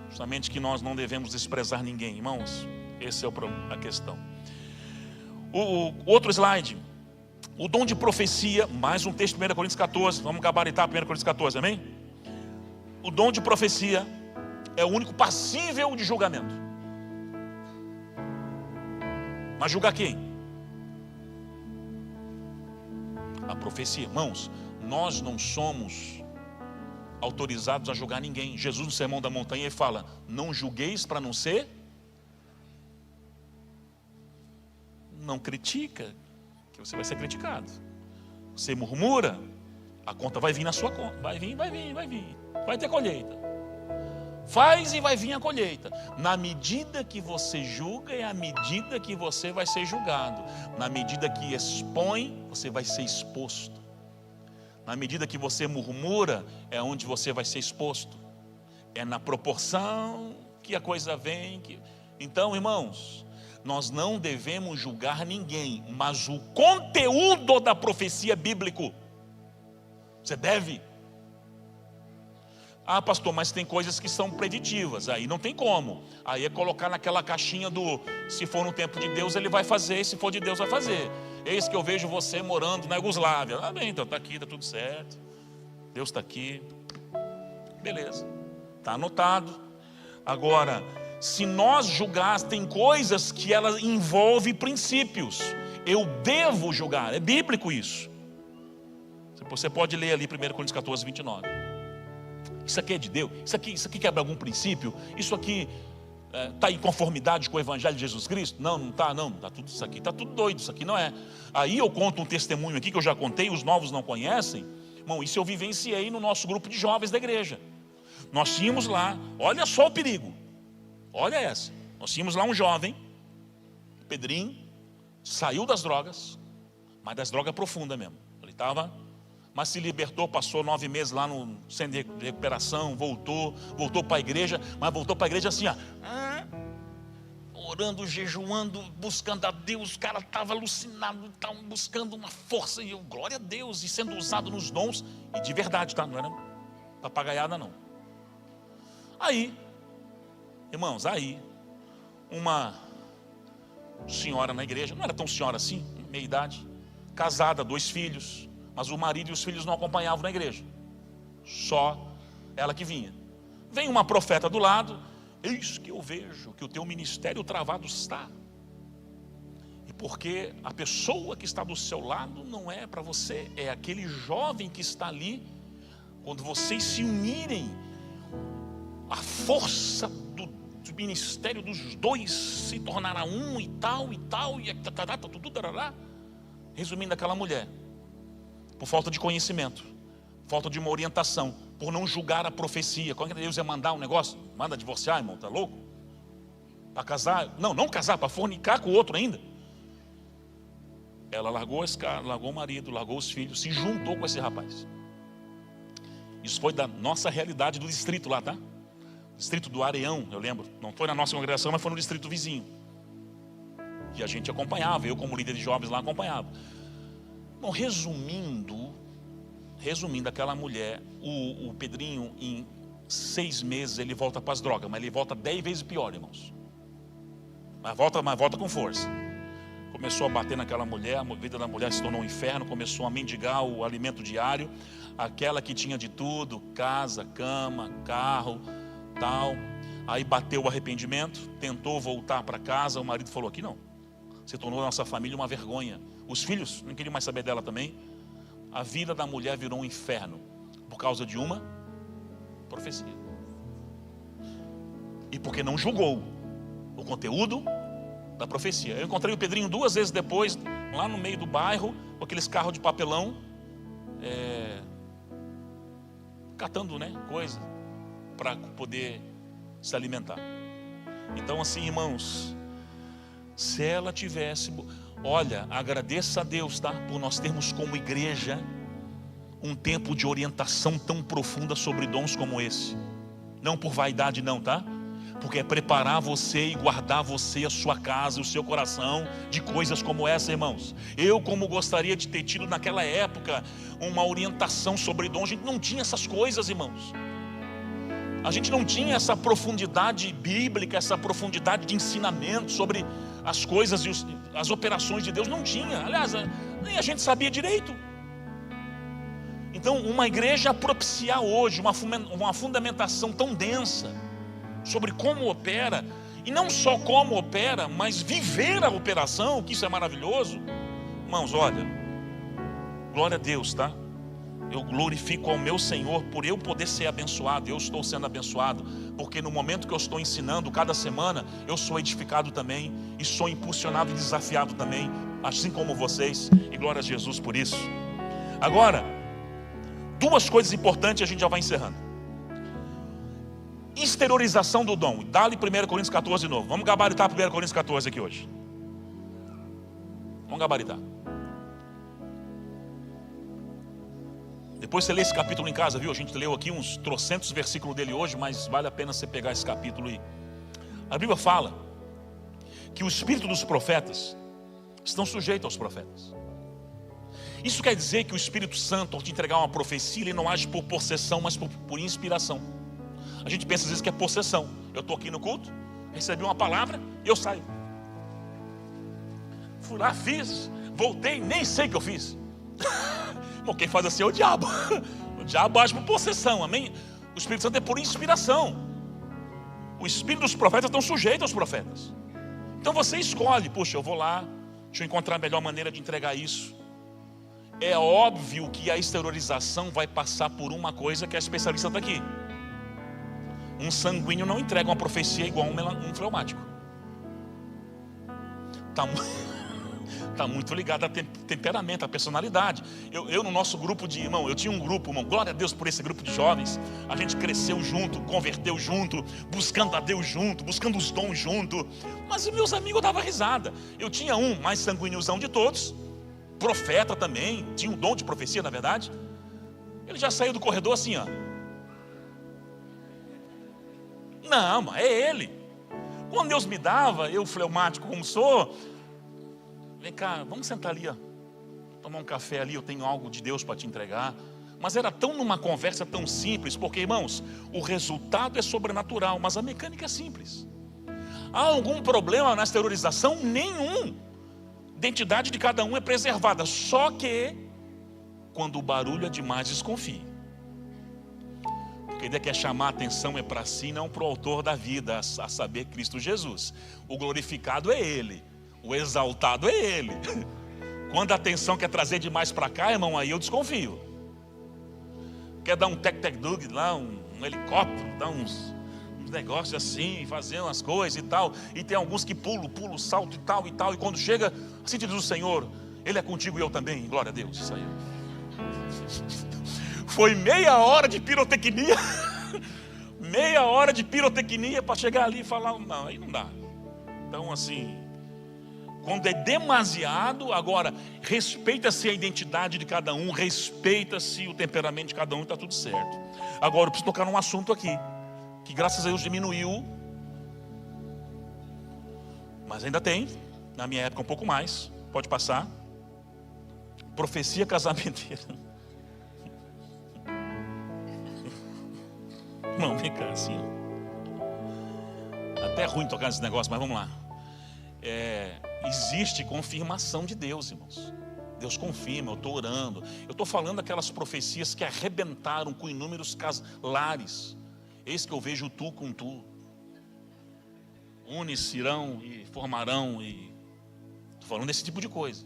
Justamente que nós não devemos desprezar ninguém, irmãos. Essa é a questão. O outro slide. O dom de profecia, mais um texto, 1 Coríntios 14. Vamos gabaritar 1 Coríntios 14, amém? O dom de profecia é o único passível de julgamento. Mas julgar quem? A profecia. Irmãos, nós não somos autorizados a julgar ninguém. Jesus no Sermão da Montanha ele fala, não julgueis para não ser. Não critica, que você vai ser criticado. Você murmura, a conta vai vir na sua conta. Vai vir. Vai ter colheita. Faz e vai vir a colheita. Na medida que você julga, é a medida que você vai ser julgado. Na medida que expõe, você vai ser exposto. Na medida que você murmura, é onde você vai ser exposto. É na proporção que a coisa vem. Então, irmãos, nós não devemos julgar ninguém, mas o conteúdo da profecia é bíblico. Você deve. Ah, pastor, mas tem coisas que são preditivas. Aí não tem como. Aí é colocar naquela caixinha do: se for no tempo de Deus, ele vai fazer. Se for de Deus, vai fazer. Eis que eu vejo você morando na Iugoslávia. Ah, bem, então está aqui, está tudo certo. Deus está aqui. Beleza, está anotado. Agora, se nós julgar, tem coisas que elas envolvem princípios. Eu devo julgar. É bíblico isso. Você pode ler ali 1 Coríntios 14, 29. Isso aqui é de Deus? Isso aqui quebra algum princípio? Isso aqui está em conformidade com o Evangelho de Jesus Cristo? Não, não está, não. Está tudo isso aqui, está tudo doido, isso aqui não é. Aí eu conto um testemunho aqui que eu já contei, os novos não conhecem. Irmão, isso eu vivenciei no nosso grupo de jovens da igreja. Nós tínhamos lá, olha só o perigo. Olha essa. Nós tínhamos lá um jovem, Pedrinho, saiu das drogas, mas das drogas profundas mesmo. Ele estava, mas se libertou, passou 9 meses lá no centro de recuperação, voltou para a igreja, mas voltou para a igreja assim, ó, orando, jejuando, buscando a Deus. O cara estava alucinado, estava buscando uma força, e eu, glória a Deus, e sendo usado nos dons, e de verdade, tá? Não era papagaiada não. Aí, irmãos, uma senhora na igreja, não era tão senhora assim, meia idade, casada, 2 filhos, mas o marido e os filhos não acompanhavam na igreja, só ela que vinha. Vem uma profeta do lado: eis que eu vejo que o teu ministério travado está. E porque a pessoa que está do seu lado não é para você, é aquele jovem que está ali. Quando vocês se unirem, a força do ministério dos dois se tornará um e tal, e tudo. Resumindo, aquela mulher, por falta de conhecimento, falta de uma orientação, por não julgar a profecia. Quando Deus ia mandar um negócio, manda divorciar, irmão, tá louco? Para casar, não casar, para fornicar com o outro ainda. Ela largou esse cara, largou o marido, largou os filhos, se juntou com esse rapaz. Isso foi da nossa realidade do distrito lá, tá? Distrito do Areão, eu lembro. Não foi na nossa congregação, mas foi no distrito vizinho. E a gente acompanhava, eu como líder de jovens lá acompanhava. Bom, resumindo, aquela mulher, o Pedrinho, em 6 meses ele volta para as drogas, mas ele volta 10 vezes pior, irmãos. Mas volta com força. Começou a bater naquela mulher, a vida da mulher se tornou um inferno, começou a mendigar o alimento diário. Aquela que tinha de tudo, casa, cama, carro, tal. Aí bateu o arrependimento, tentou voltar para casa, o marido falou: aqui não. Se tornou a nossa família uma vergonha. Os filhos não queriam mais saber dela também. A vida da mulher virou um inferno por causa de uma profecia. E porque não julgou o conteúdo da profecia. Eu encontrei o Pedrinho 2 vezes depois, lá no meio do bairro, com aqueles carros de papelão, catando, coisa para poder se alimentar. Então, assim, irmãos, se ela tivesse, olha, agradeça a Deus, tá? Por nós termos como igreja um tempo de orientação tão profunda sobre dons como esse. Não por vaidade não, tá? Porque é preparar você e guardar você, a sua casa, o seu coração de coisas como essa, irmãos. Eu como gostaria de ter tido naquela época uma orientação sobre dons. A gente não tinha essas coisas, irmãos. A gente não tinha essa profundidade bíblica, essa profundidade de ensinamento sobre as coisas e as operações de Deus. Não tinha, aliás, nem a gente sabia direito. Então, uma igreja propiciar hoje uma fundamentação tão densa sobre como opera, e não só como opera, mas viver a operação, que isso é maravilhoso. Irmãos, olha, glória a Deus, tá? Eu glorifico ao meu Senhor por eu poder ser abençoado. Eu estou sendo abençoado, porque no momento que eu estou ensinando, cada semana, eu sou edificado também, e sou impulsionado e desafiado também, assim como vocês, e glória a Jesus por isso. Agora, 2 coisas importantes, a gente já vai encerrando. Exteriorização do dom. Dá-lhe 1 Coríntios 14 de novo. Vamos gabaritar 1 Coríntios 14 aqui hoje. Vamos gabaritar. Depois você lê esse capítulo em casa, viu? A gente leu aqui uns trocentos versículos dele hoje, mas vale a pena você pegar esse capítulo aí. A Bíblia fala que o espírito dos profetas estão sujeitos aos profetas. Isso quer dizer que o Espírito Santo, ao te entregar uma profecia, ele não age por possessão, mas por inspiração. A gente pensa às vezes que é possessão. Eu estou aqui no culto, recebi uma palavra e eu saio. Fui lá, fiz, voltei, nem sei o que eu fiz. Bom, quem faz assim é o diabo. O diabo age por possessão, amém? O Espírito Santo é por inspiração. O Espírito dos profetas estão sujeitos aos profetas. Então você escolhe, puxa, eu vou lá, deixa eu encontrar a melhor maneira de entregar isso. É óbvio que a exteriorização vai passar por uma coisa que a especialista está aqui. Um sanguíneo não entrega uma profecia igual um fleumático. Está muito ligado a temperamento, a personalidade. Eu no nosso grupo de irmão, eu tinha um grupo, irmão, glória a Deus por esse grupo de jovens. A gente cresceu junto, converteu junto, buscando a Deus junto, buscando os dons junto. Mas os meus amigos davam risada. Eu tinha um mais sanguíneozão de todos, profeta também, tinha um dom de profecia na verdade. Ele já saiu do corredor assim, ó. Não, mas é ele. Quando Deus me dava, eu fleumático como sou, vem cá, vamos sentar ali, ó, tomar um café ali, eu tenho algo de Deus para te entregar. Mas era tão numa conversa tão simples, porque irmãos, o resultado é sobrenatural, mas a mecânica é simples. Há algum problema na exteriorização? Nenhum. A identidade de cada um é preservada, só que quando o barulho é demais, desconfie. Porque ele quer chamar a atenção é para si, não para o autor da vida, a saber, Cristo Jesus. O glorificado é Ele, o exaltado é Ele. Quando a atenção quer trazer demais para cá, irmão, aí eu desconfio. Quer dar um tec-tec-dug lá, um helicóptero, dar uns negócios assim, fazer umas coisas e tal. E tem alguns que pulam, salto e tal e tal. E quando chega, assim diz o Senhor, Ele é contigo e eu também, glória a Deus. Isso aí. Foi meia hora de pirotecnia. Meia hora de pirotecnia para chegar ali e falar, não, aí não dá. Então assim, quando é demasiado, agora, respeita-se a identidade de cada um, respeita-se o temperamento de cada um, está tudo certo. Agora eu preciso tocar num assunto aqui, que graças a Deus diminuiu, mas ainda tem, na minha época um pouco mais, pode passar. Profecia casamenteira. Não, vem cá assim. Até é ruim tocar nesse negócio, mas vamos lá. Existe confirmação de Deus, irmãos. Deus confirma, eu estou orando. Eu estou falando aquelas profecias que arrebentaram com inúmeros lares. Eis que eu vejo tu com tu. Unes irão e formarão. Estou falando desse tipo de coisa.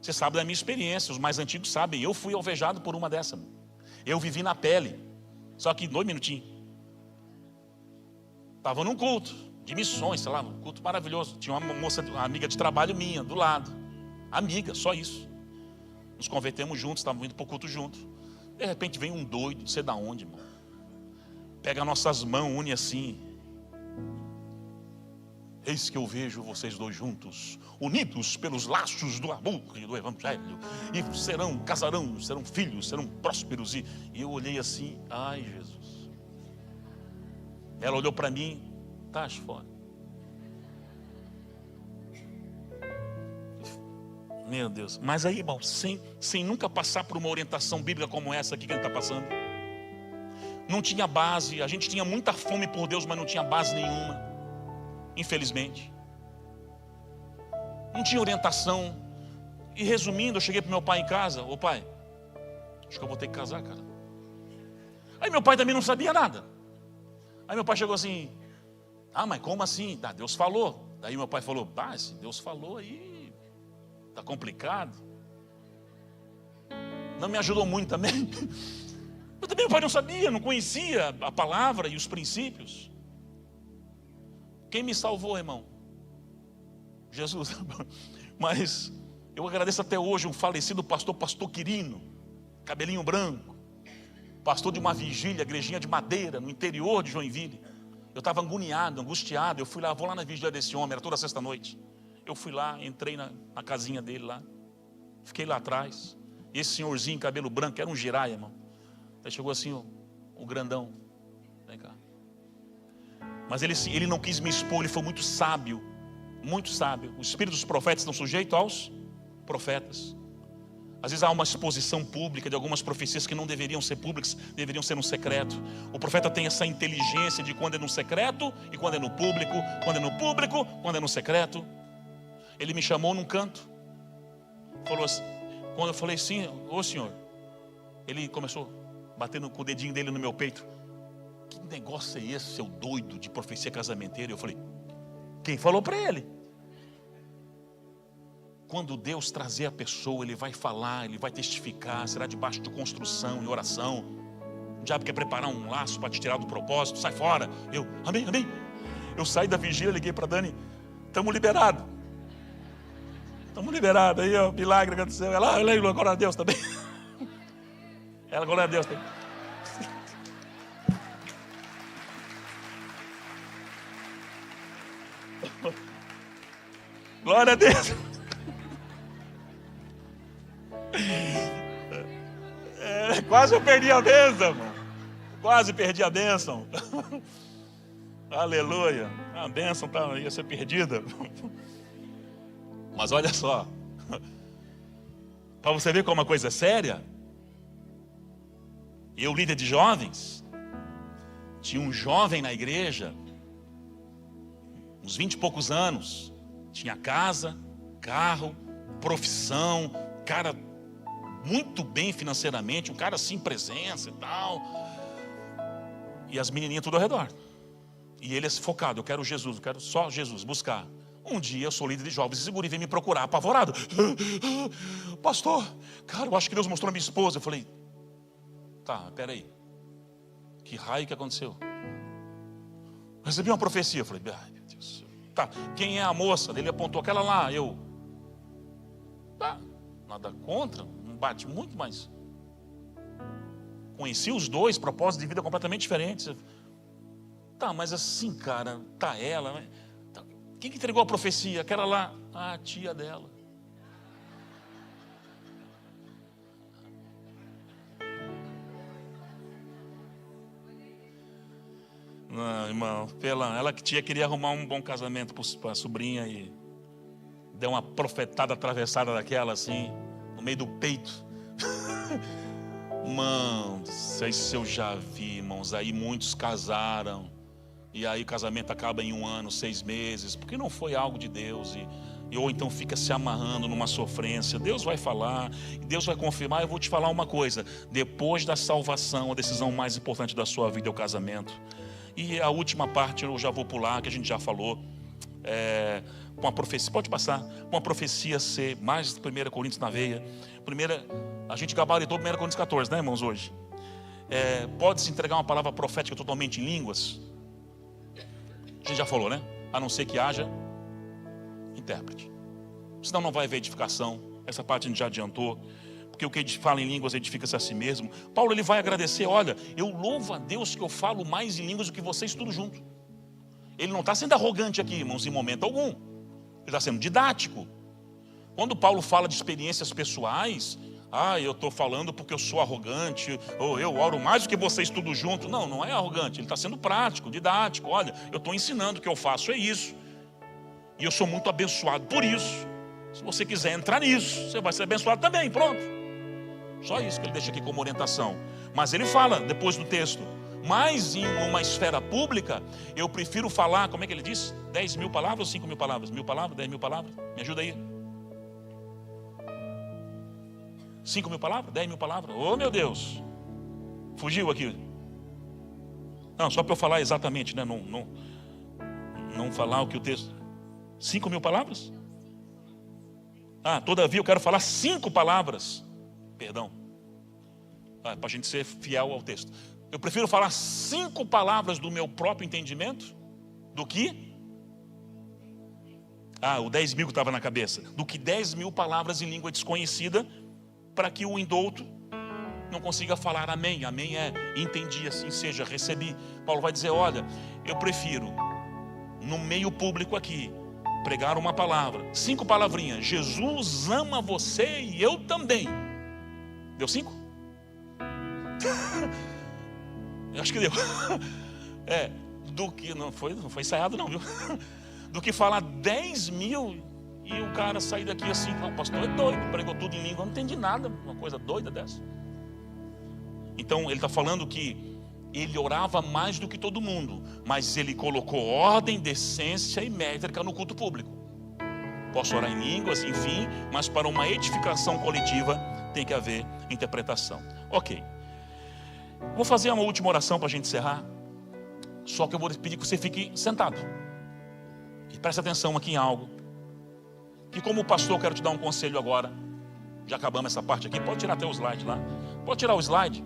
Você sabe da minha experiência, os mais antigos sabem. Eu fui alvejado por uma dessa. Eu vivi na pele. Só que 2 minutinhos. Estava num culto de missões, sei lá, um culto maravilhoso. Tinha uma moça, uma amiga de trabalho minha, do lado. Amiga, só isso. Nos convertemos juntos, estávamos indo para o culto junto. De repente vem um doido, não sei de onde, irmão. Pega nossas mãos, une assim. Eis que eu vejo vocês dois juntos, unidos pelos laços do amor e do evangelho, e casarão, serão filhos, serão prósperos. E eu olhei assim, ai Jesus. Ela olhou para mim, estás fora. Meu Deus, mas aí, irmão, sem nunca passar por uma orientação bíblica como essa aqui que ele está passando. Não tinha base, a gente tinha muita fome por Deus, mas não tinha base nenhuma. Infelizmente não tinha orientação. E resumindo, eu cheguei para meu pai em casa. Ô pai, acho que eu vou ter que casar, cara. Aí meu pai também não sabia nada. Aí meu pai chegou assim, mas como assim? Deus falou. Daí meu pai falou, se Deus falou aí, tá complicado. Não me ajudou muito também. Mas também meu pai não sabia, não conhecia a palavra e os princípios. Quem me salvou, irmão? Jesus. Mas eu agradeço até hoje um falecido pastor Quirino, cabelinho branco, pastor de uma vigília, igrejinha de madeira, no interior de Joinville. Eu estava agoniado, angustiado. Eu fui lá, vou lá na vigília desse homem, era toda sexta-noite. Eu fui lá, entrei na casinha dele lá, fiquei lá atrás. E esse senhorzinho, cabelo branco, era um giraia, irmão. Aí chegou assim, o grandão. Vem cá. Mas ele não quis me expor, ele foi muito sábio. Muito sábio. O espírito dos profetas estão sujeitos aos profetas. Às vezes há uma exposição pública de algumas profecias que não deveriam ser públicas, deveriam ser no secreto. O profeta tem essa inteligência de quando é no secreto e quando é no público, quando é no público, quando é no secreto. Ele me chamou num canto. Falou assim, quando eu falei sim, ô senhor, ele começou batendo com o dedinho dele no meu peito. Que negócio é esse, seu doido de profecia casamenteira? Eu falei, quem falou para ele? Quando Deus trazer a pessoa, Ele vai falar, Ele vai testificar, será debaixo de construção e oração. O diabo quer preparar um laço para te tirar do propósito, sai fora. Eu, amém, amém. Eu saí da vigília, liguei para Dani, estamos liberados. Estamos liberados, aí ó, milagre aconteceu. Ela, glória a Deus também. Ela, glória a Deus também. Glória a Deus. Quase eu perdi a bênção, irmão. Quase perdi a bênção. Aleluia. A bênção ia ser perdida. Mas olha só. Para você ver como uma coisa é séria. Eu, líder de jovens, tinha um jovem na igreja, uns 20 e poucos anos. Tinha casa, carro, profissão, cara muito bem financeiramente, um cara assim, presença e tal. E as menininhas tudo ao redor. E ele é focado, eu quero Jesus, eu quero só Jesus, buscar. Um dia eu sou líder de jovens, esse guri vem me procurar, apavorado. Pastor, cara, eu acho que Deus mostrou a minha esposa. Eu falei, tá, peraí. Que raio que aconteceu? Recebi uma profecia. Eu falei, ai meu Deus. Tá, quem é a moça? Ele apontou aquela lá, eu. Tá, nada contra, não bate muito, mas conheci os dois, propósitos de vida completamente diferentes. Tá, mas assim, cara, tá ela. Tá, quem que entregou a profecia? Aquela lá, a tia dela. Não, irmão, ela que queria arrumar um bom casamento para a sobrinha e deu uma profetada atravessada daquela assim, no meio do peito. Mano, não sei se eu já vi, irmãos, aí muitos casaram e aí o casamento acaba em 1 ano, 6 meses, porque não foi algo de Deus ou então fica se amarrando numa sofrência. Deus vai falar, Deus vai confirmar. Eu vou te falar uma coisa, depois da salvação, a decisão mais importante da sua vida é o casamento. E a última parte eu já vou pular, que a gente já falou, com a profecia, pode passar, com a profecia ser mais 1 Coríntios na veia. A gente gabaritou 1 Coríntios 14, né, irmãos, hoje. Pode-se entregar uma palavra profética totalmente em línguas? A gente já falou, né? A não ser que haja intérprete. Senão não vai haver edificação. Essa parte a gente já adiantou. Porque o que a gente fala em línguas edifica-se a si mesmo. Paulo, ele vai agradecer, olha, eu louvo a Deus que eu falo mais em línguas do que vocês tudo junto. Ele não está sendo arrogante aqui, irmãos, em momento algum. Ele está sendo didático. Quando Paulo fala de experiências pessoais, eu estou falando porque eu sou arrogante, ou eu oro mais do que vocês tudo junto. Não, não é arrogante, ele está sendo prático, didático. Olha, eu estou ensinando, o que eu faço é isso. E eu sou muito abençoado por isso. Se você quiser entrar nisso, você vai ser abençoado também, pronto. Só isso que ele deixa aqui como orientação. Mas ele fala, depois do texto, mas em uma esfera pública, eu prefiro falar, como é que ele diz? 10 mil palavras ou 5 mil palavras? 1.000 palavras, 10 mil palavras? Me ajuda aí. 5 mil palavras? 10 mil palavras? Oh, meu Deus. Fugiu aqui. Não, só para eu falar exatamente, né? Não falar o que o texto... 5 mil palavras? Todavia eu quero falar 5 palavras. Perdão. Para a gente ser fiel ao texto. Eu prefiro falar 5 palavras do meu próprio entendimento do que o 10 mil que estava na cabeça. Do que 10 mil palavras em língua desconhecida, para que o indouto não consiga falar amém. Amém é entendi, assim seja, recebi. Paulo vai dizer, olha, eu prefiro no meio público aqui pregar uma palavra, 5 palavrinhas. Jesus ama você e eu também. Deu 5? Eu acho que deu. Do que não foi ensaiado não, viu? Do que falar 10 mil e o cara sair daqui assim, o pastor é doido, pregou tudo em língua, eu não entendi nada, uma coisa doida dessa. Então ele está falando que ele orava mais do que todo mundo, mas ele colocou ordem, decência e métrica no culto público. Posso orar em línguas, enfim, mas para uma edificação coletiva tem que haver interpretação. Ok. Vou fazer uma última oração para a gente encerrar. Só que eu vou pedir que você fique sentado. E preste atenção aqui em algo. Que como pastor eu quero te dar um conselho agora. Já acabamos essa parte aqui. Pode tirar até o slide lá. Pode tirar o slide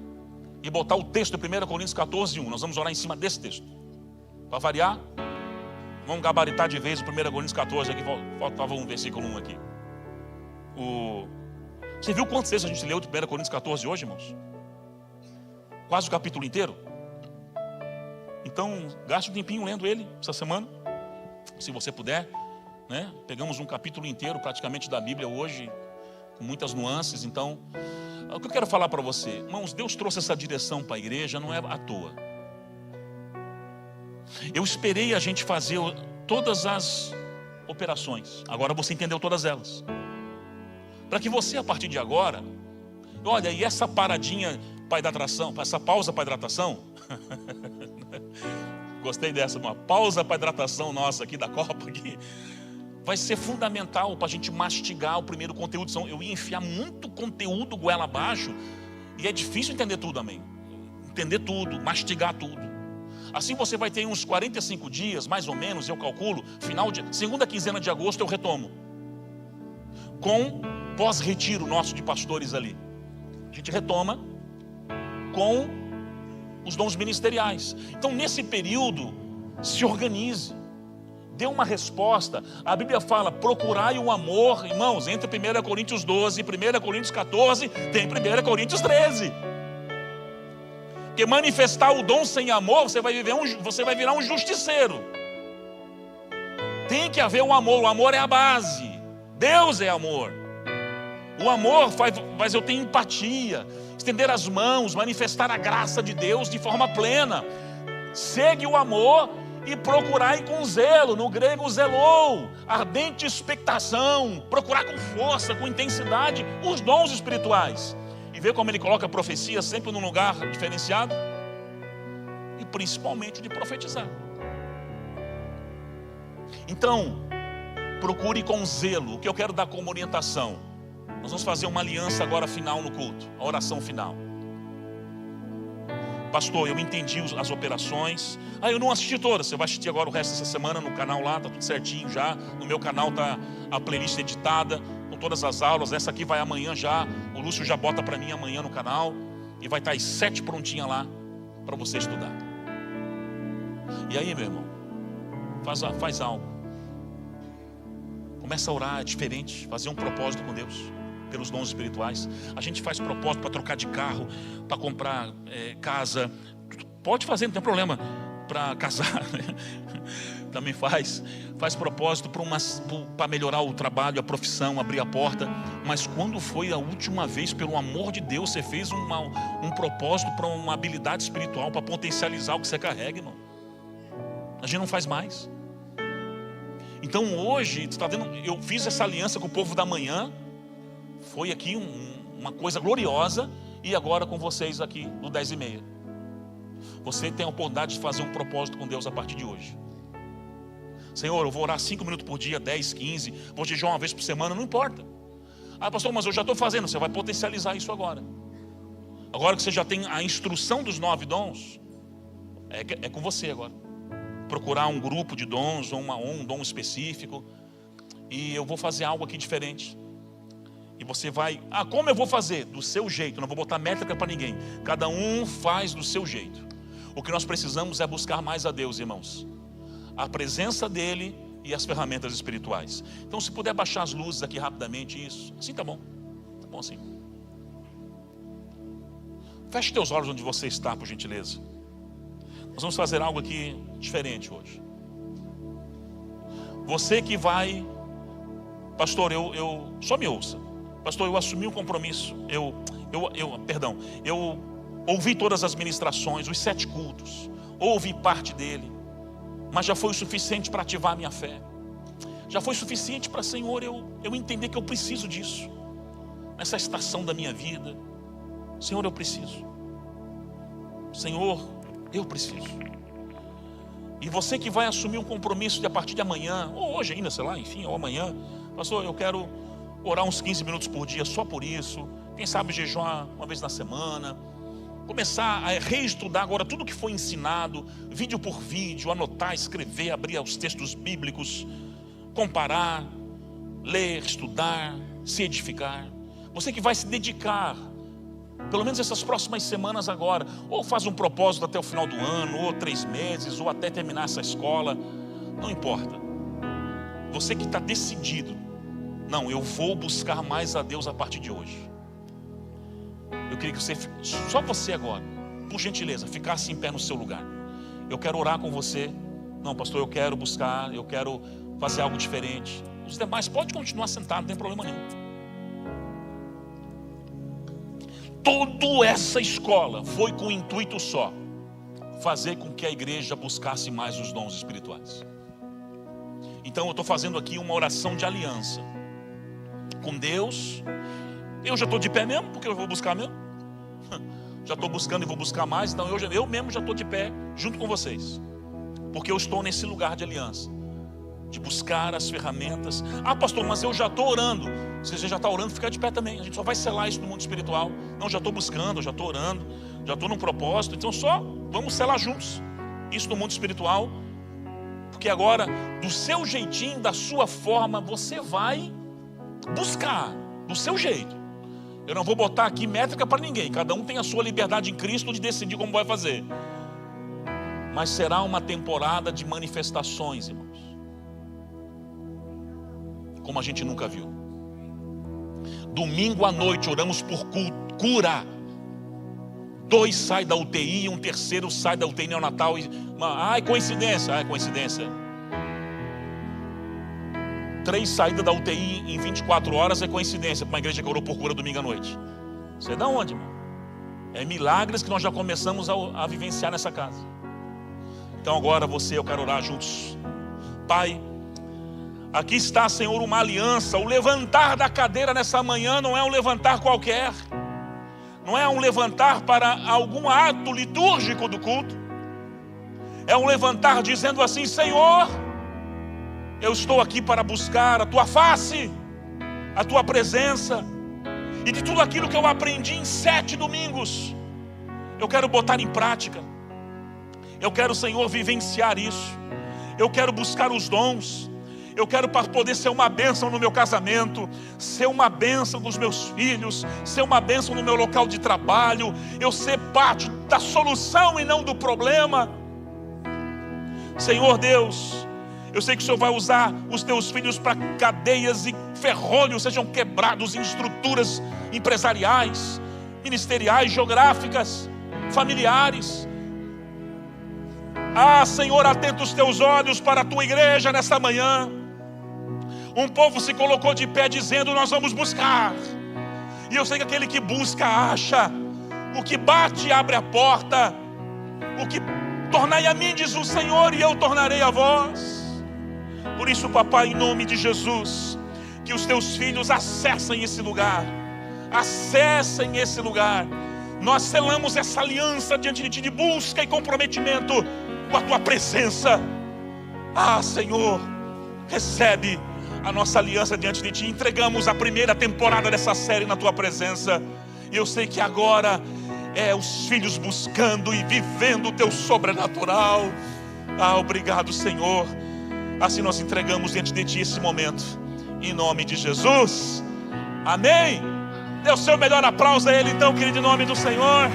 e botar o texto de 1 Coríntios 14, 1. Nós vamos orar em cima desse texto. Para variar, vamos gabaritar de vez o 1 Coríntios 14 aqui. Faltava um versículo 1 aqui. Você viu quantos textos a gente leu de 1 Coríntios 14 hoje, irmãos? Quase o capítulo inteiro. Então, gaste um tempinho lendo ele essa semana, se você puder, né? Pegamos um capítulo inteiro praticamente da Bíblia hoje, com muitas nuances. Então, o que eu quero falar para você, irmãos, Deus trouxe essa direção para a igreja, não é à toa. Eu esperei a gente fazer todas as operações, agora você entendeu todas elas. Para que você, a partir de agora, olha, e essa paradinha para hidratação, essa pausa para hidratação, gostei dessa, uma pausa para hidratação nossa aqui da Copa aqui, vai ser fundamental para a gente mastigar o primeiro conteúdo. Eu ia enfiar muito conteúdo goela abaixo e é difícil entender tudo, amém? Entender tudo, mastigar tudo. Assim você vai ter uns 45 dias, mais ou menos, eu calculo, segunda quinzena de agosto eu retomo. Com pós-retiro nosso de pastores ali. A gente retoma com os dons ministeriais. Então nesse período, se organize. Dê uma resposta. A Bíblia fala, procurai o amor, irmãos, entre 1 Coríntios 12 e 1 Coríntios 14, tem 1 Coríntios 13. Porque manifestar o dom sem amor, você vai virar um justiceiro. Tem que haver um amor, o amor é a base. Deus é amor. O amor faz eu ter empatia, estender as mãos, manifestar a graça de Deus de forma plena. Segue o amor e procurai com zelo, no grego zelou, ardente expectação, procurar com força, com intensidade os dons espirituais. E ver como ele coloca a profecia sempre num lugar diferenciado, e principalmente de profetizar. Então, procure com zelo. O que eu quero dar como orientação? Nós vamos fazer uma aliança agora final no culto, a oração final. Pastor, eu entendi as operações. Eu não assisti todas. Você vai assistir agora o resto dessa semana no canal lá, tá tudo certinho já. No meu canal tá a playlist editada com todas as aulas. Essa aqui vai amanhã já. O Lúcio já bota para mim amanhã no canal e vai estar às 7 prontinha lá para você estudar. E aí, meu irmão, faz algo. Começa a orar, é diferente, fazer um propósito com Deus pelos dons espirituais. A gente faz propósito para trocar de carro, para comprar casa. Pode fazer, não tem problema. Para casar, né? Também faz propósito para melhorar o trabalho, a profissão, abrir a porta. Mas quando foi a última vez, pelo amor de Deus, você fez um propósito para uma habilidade espiritual, para potencializar o que você carrega, irmão? A gente não faz mais. Então hoje, você está vendo, eu fiz essa aliança com o povo da manhã. Foi aqui uma coisa gloriosa. E agora com vocês aqui no 10h30. Você tem a oportunidade de fazer um propósito com Deus a partir de hoje. Senhor, eu vou orar 5 minutos por dia, 10, 15. Vou jejuar uma vez por semana, não importa. Pastor, mas eu já estou fazendo. Você vai potencializar isso agora. Agora que você já tem a instrução dos 9 dons, é com você agora. Procurar um grupo de dons ou um dom específico. E eu vou fazer algo aqui diferente. E você vai, como eu vou fazer? Do seu jeito, não vou botar métrica para ninguém. Cada um faz do seu jeito. O que nós precisamos é buscar mais a Deus, irmãos. A presença dEle e as ferramentas espirituais. Então se puder baixar as luzes aqui rapidamente, isso. Assim tá bom assim. Feche teus olhos onde você está, por gentileza. Nós vamos fazer algo aqui diferente hoje. Você que vai, pastor, eu só me ouça. Pastor, eu assumi um compromisso. Eu eu ouvi todas as ministrações, os 7 cultos, ouvi parte dele, mas já foi o suficiente para ativar a minha fé. Já foi suficiente para, Senhor, eu entender que eu preciso disso. Nessa estação da minha vida, Senhor, eu preciso. Senhor, eu preciso. E você que vai assumir um compromisso de a partir de amanhã, ou hoje ainda, sei lá, enfim, ou amanhã, pastor, eu quero orar uns 15 minutos por dia só por isso. Quem sabe jejuar uma vez na semana. Começar a reestudar agora tudo que foi ensinado, vídeo por vídeo, anotar, escrever, abrir os textos bíblicos, comparar, ler, estudar, se edificar. Você que vai se dedicar, pelo menos essas próximas semanas agora, ou faz um propósito até o final do ano, ou 3 meses, ou até terminar essa escola, não importa. Você que está decidido, não, eu vou buscar mais a Deus a partir de hoje. Eu queria que você, só você agora, por gentileza, ficasse em pé no seu lugar. Eu quero orar com você. Não, pastor, eu quero buscar, eu quero fazer algo diferente. Os demais podem continuar sentados, não tem problema nenhum. Toda essa escola foi com o intuito só: fazer com que a igreja buscasse mais os dons espirituais. Então eu estou fazendo aqui uma oração de aliança com Deus. Eu já estou de pé mesmo, porque eu vou buscar mesmo. Já estou buscando e vou buscar mais. Então eu mesmo já estou de pé junto com vocês, porque eu estou nesse lugar de aliança, de buscar as ferramentas. Ah, pastor, mas eu já estou orando. Se você já está orando, fica de pé também. A gente só vai selar isso no mundo espiritual. Não, já estou buscando, já estou orando, já estou num propósito. Então só vamos selar juntos isso no mundo espiritual. Porque agora, do seu jeitinho, da sua forma, você vai buscar do seu jeito. Eu não vou botar aqui métrica para ninguém. Cada um tem a sua liberdade em Cristo de decidir como vai fazer. Mas será uma temporada de manifestações, irmãos, como a gente nunca viu. Domingo à noite oramos por cura. 2 saem da UTI, um terceiro sai da UTI neonatal. Ai, coincidência. Ai, coincidência. 3 saídas da UTI em 24 horas é coincidência para uma igreja que orou por cura domingo à noite. Você é da onde, irmão? É milagres que nós já começamos a vivenciar nessa casa. Então agora eu quero orar juntos. Pai, aqui está, Senhor, uma aliança. O levantar da cadeira nessa manhã não é um levantar qualquer. Não é um levantar para algum ato litúrgico do culto. É um levantar dizendo assim: Senhor, eu estou aqui para buscar a Tua face, a Tua presença. E de tudo aquilo que eu aprendi em 7 domingos, eu quero botar em prática. Eu quero, Senhor, vivenciar isso. Eu quero buscar os dons. Eu quero poder ser uma bênção no meu casamento, ser uma bênção dos meus filhos, ser uma bênção no meu local de trabalho. Eu ser parte da solução e não do problema. Senhor Deus, eu sei que o Senhor vai usar os teus filhos para cadeias e ferrolhos sejam quebrados em estruturas empresariais, ministeriais, geográficas, familiares. Ah, Senhor, atenta os teus olhos para a tua igreja nesta manhã. Um povo se colocou de pé dizendo: nós vamos buscar. E eu sei que aquele que busca acha. O que bate abre a porta. O que tornai a mim, diz o Senhor, e eu tornarei a vós. Por isso, papai, em nome de Jesus, que os teus filhos acessem esse lugar. Acessem esse lugar. Nós selamos essa aliança diante de ti de busca e comprometimento com a tua presença. Ah, Senhor, recebe a nossa aliança diante de ti. Entregamos a primeira temporada dessa série na tua presença. E eu sei que agora é os filhos buscando e vivendo o teu sobrenatural. Ah, obrigado, Senhor. Assim nós entregamos diante de ti esse momento, em nome de Jesus. Amém. Dê o seu melhor aplauso a Ele então, querido, em nome do Senhor.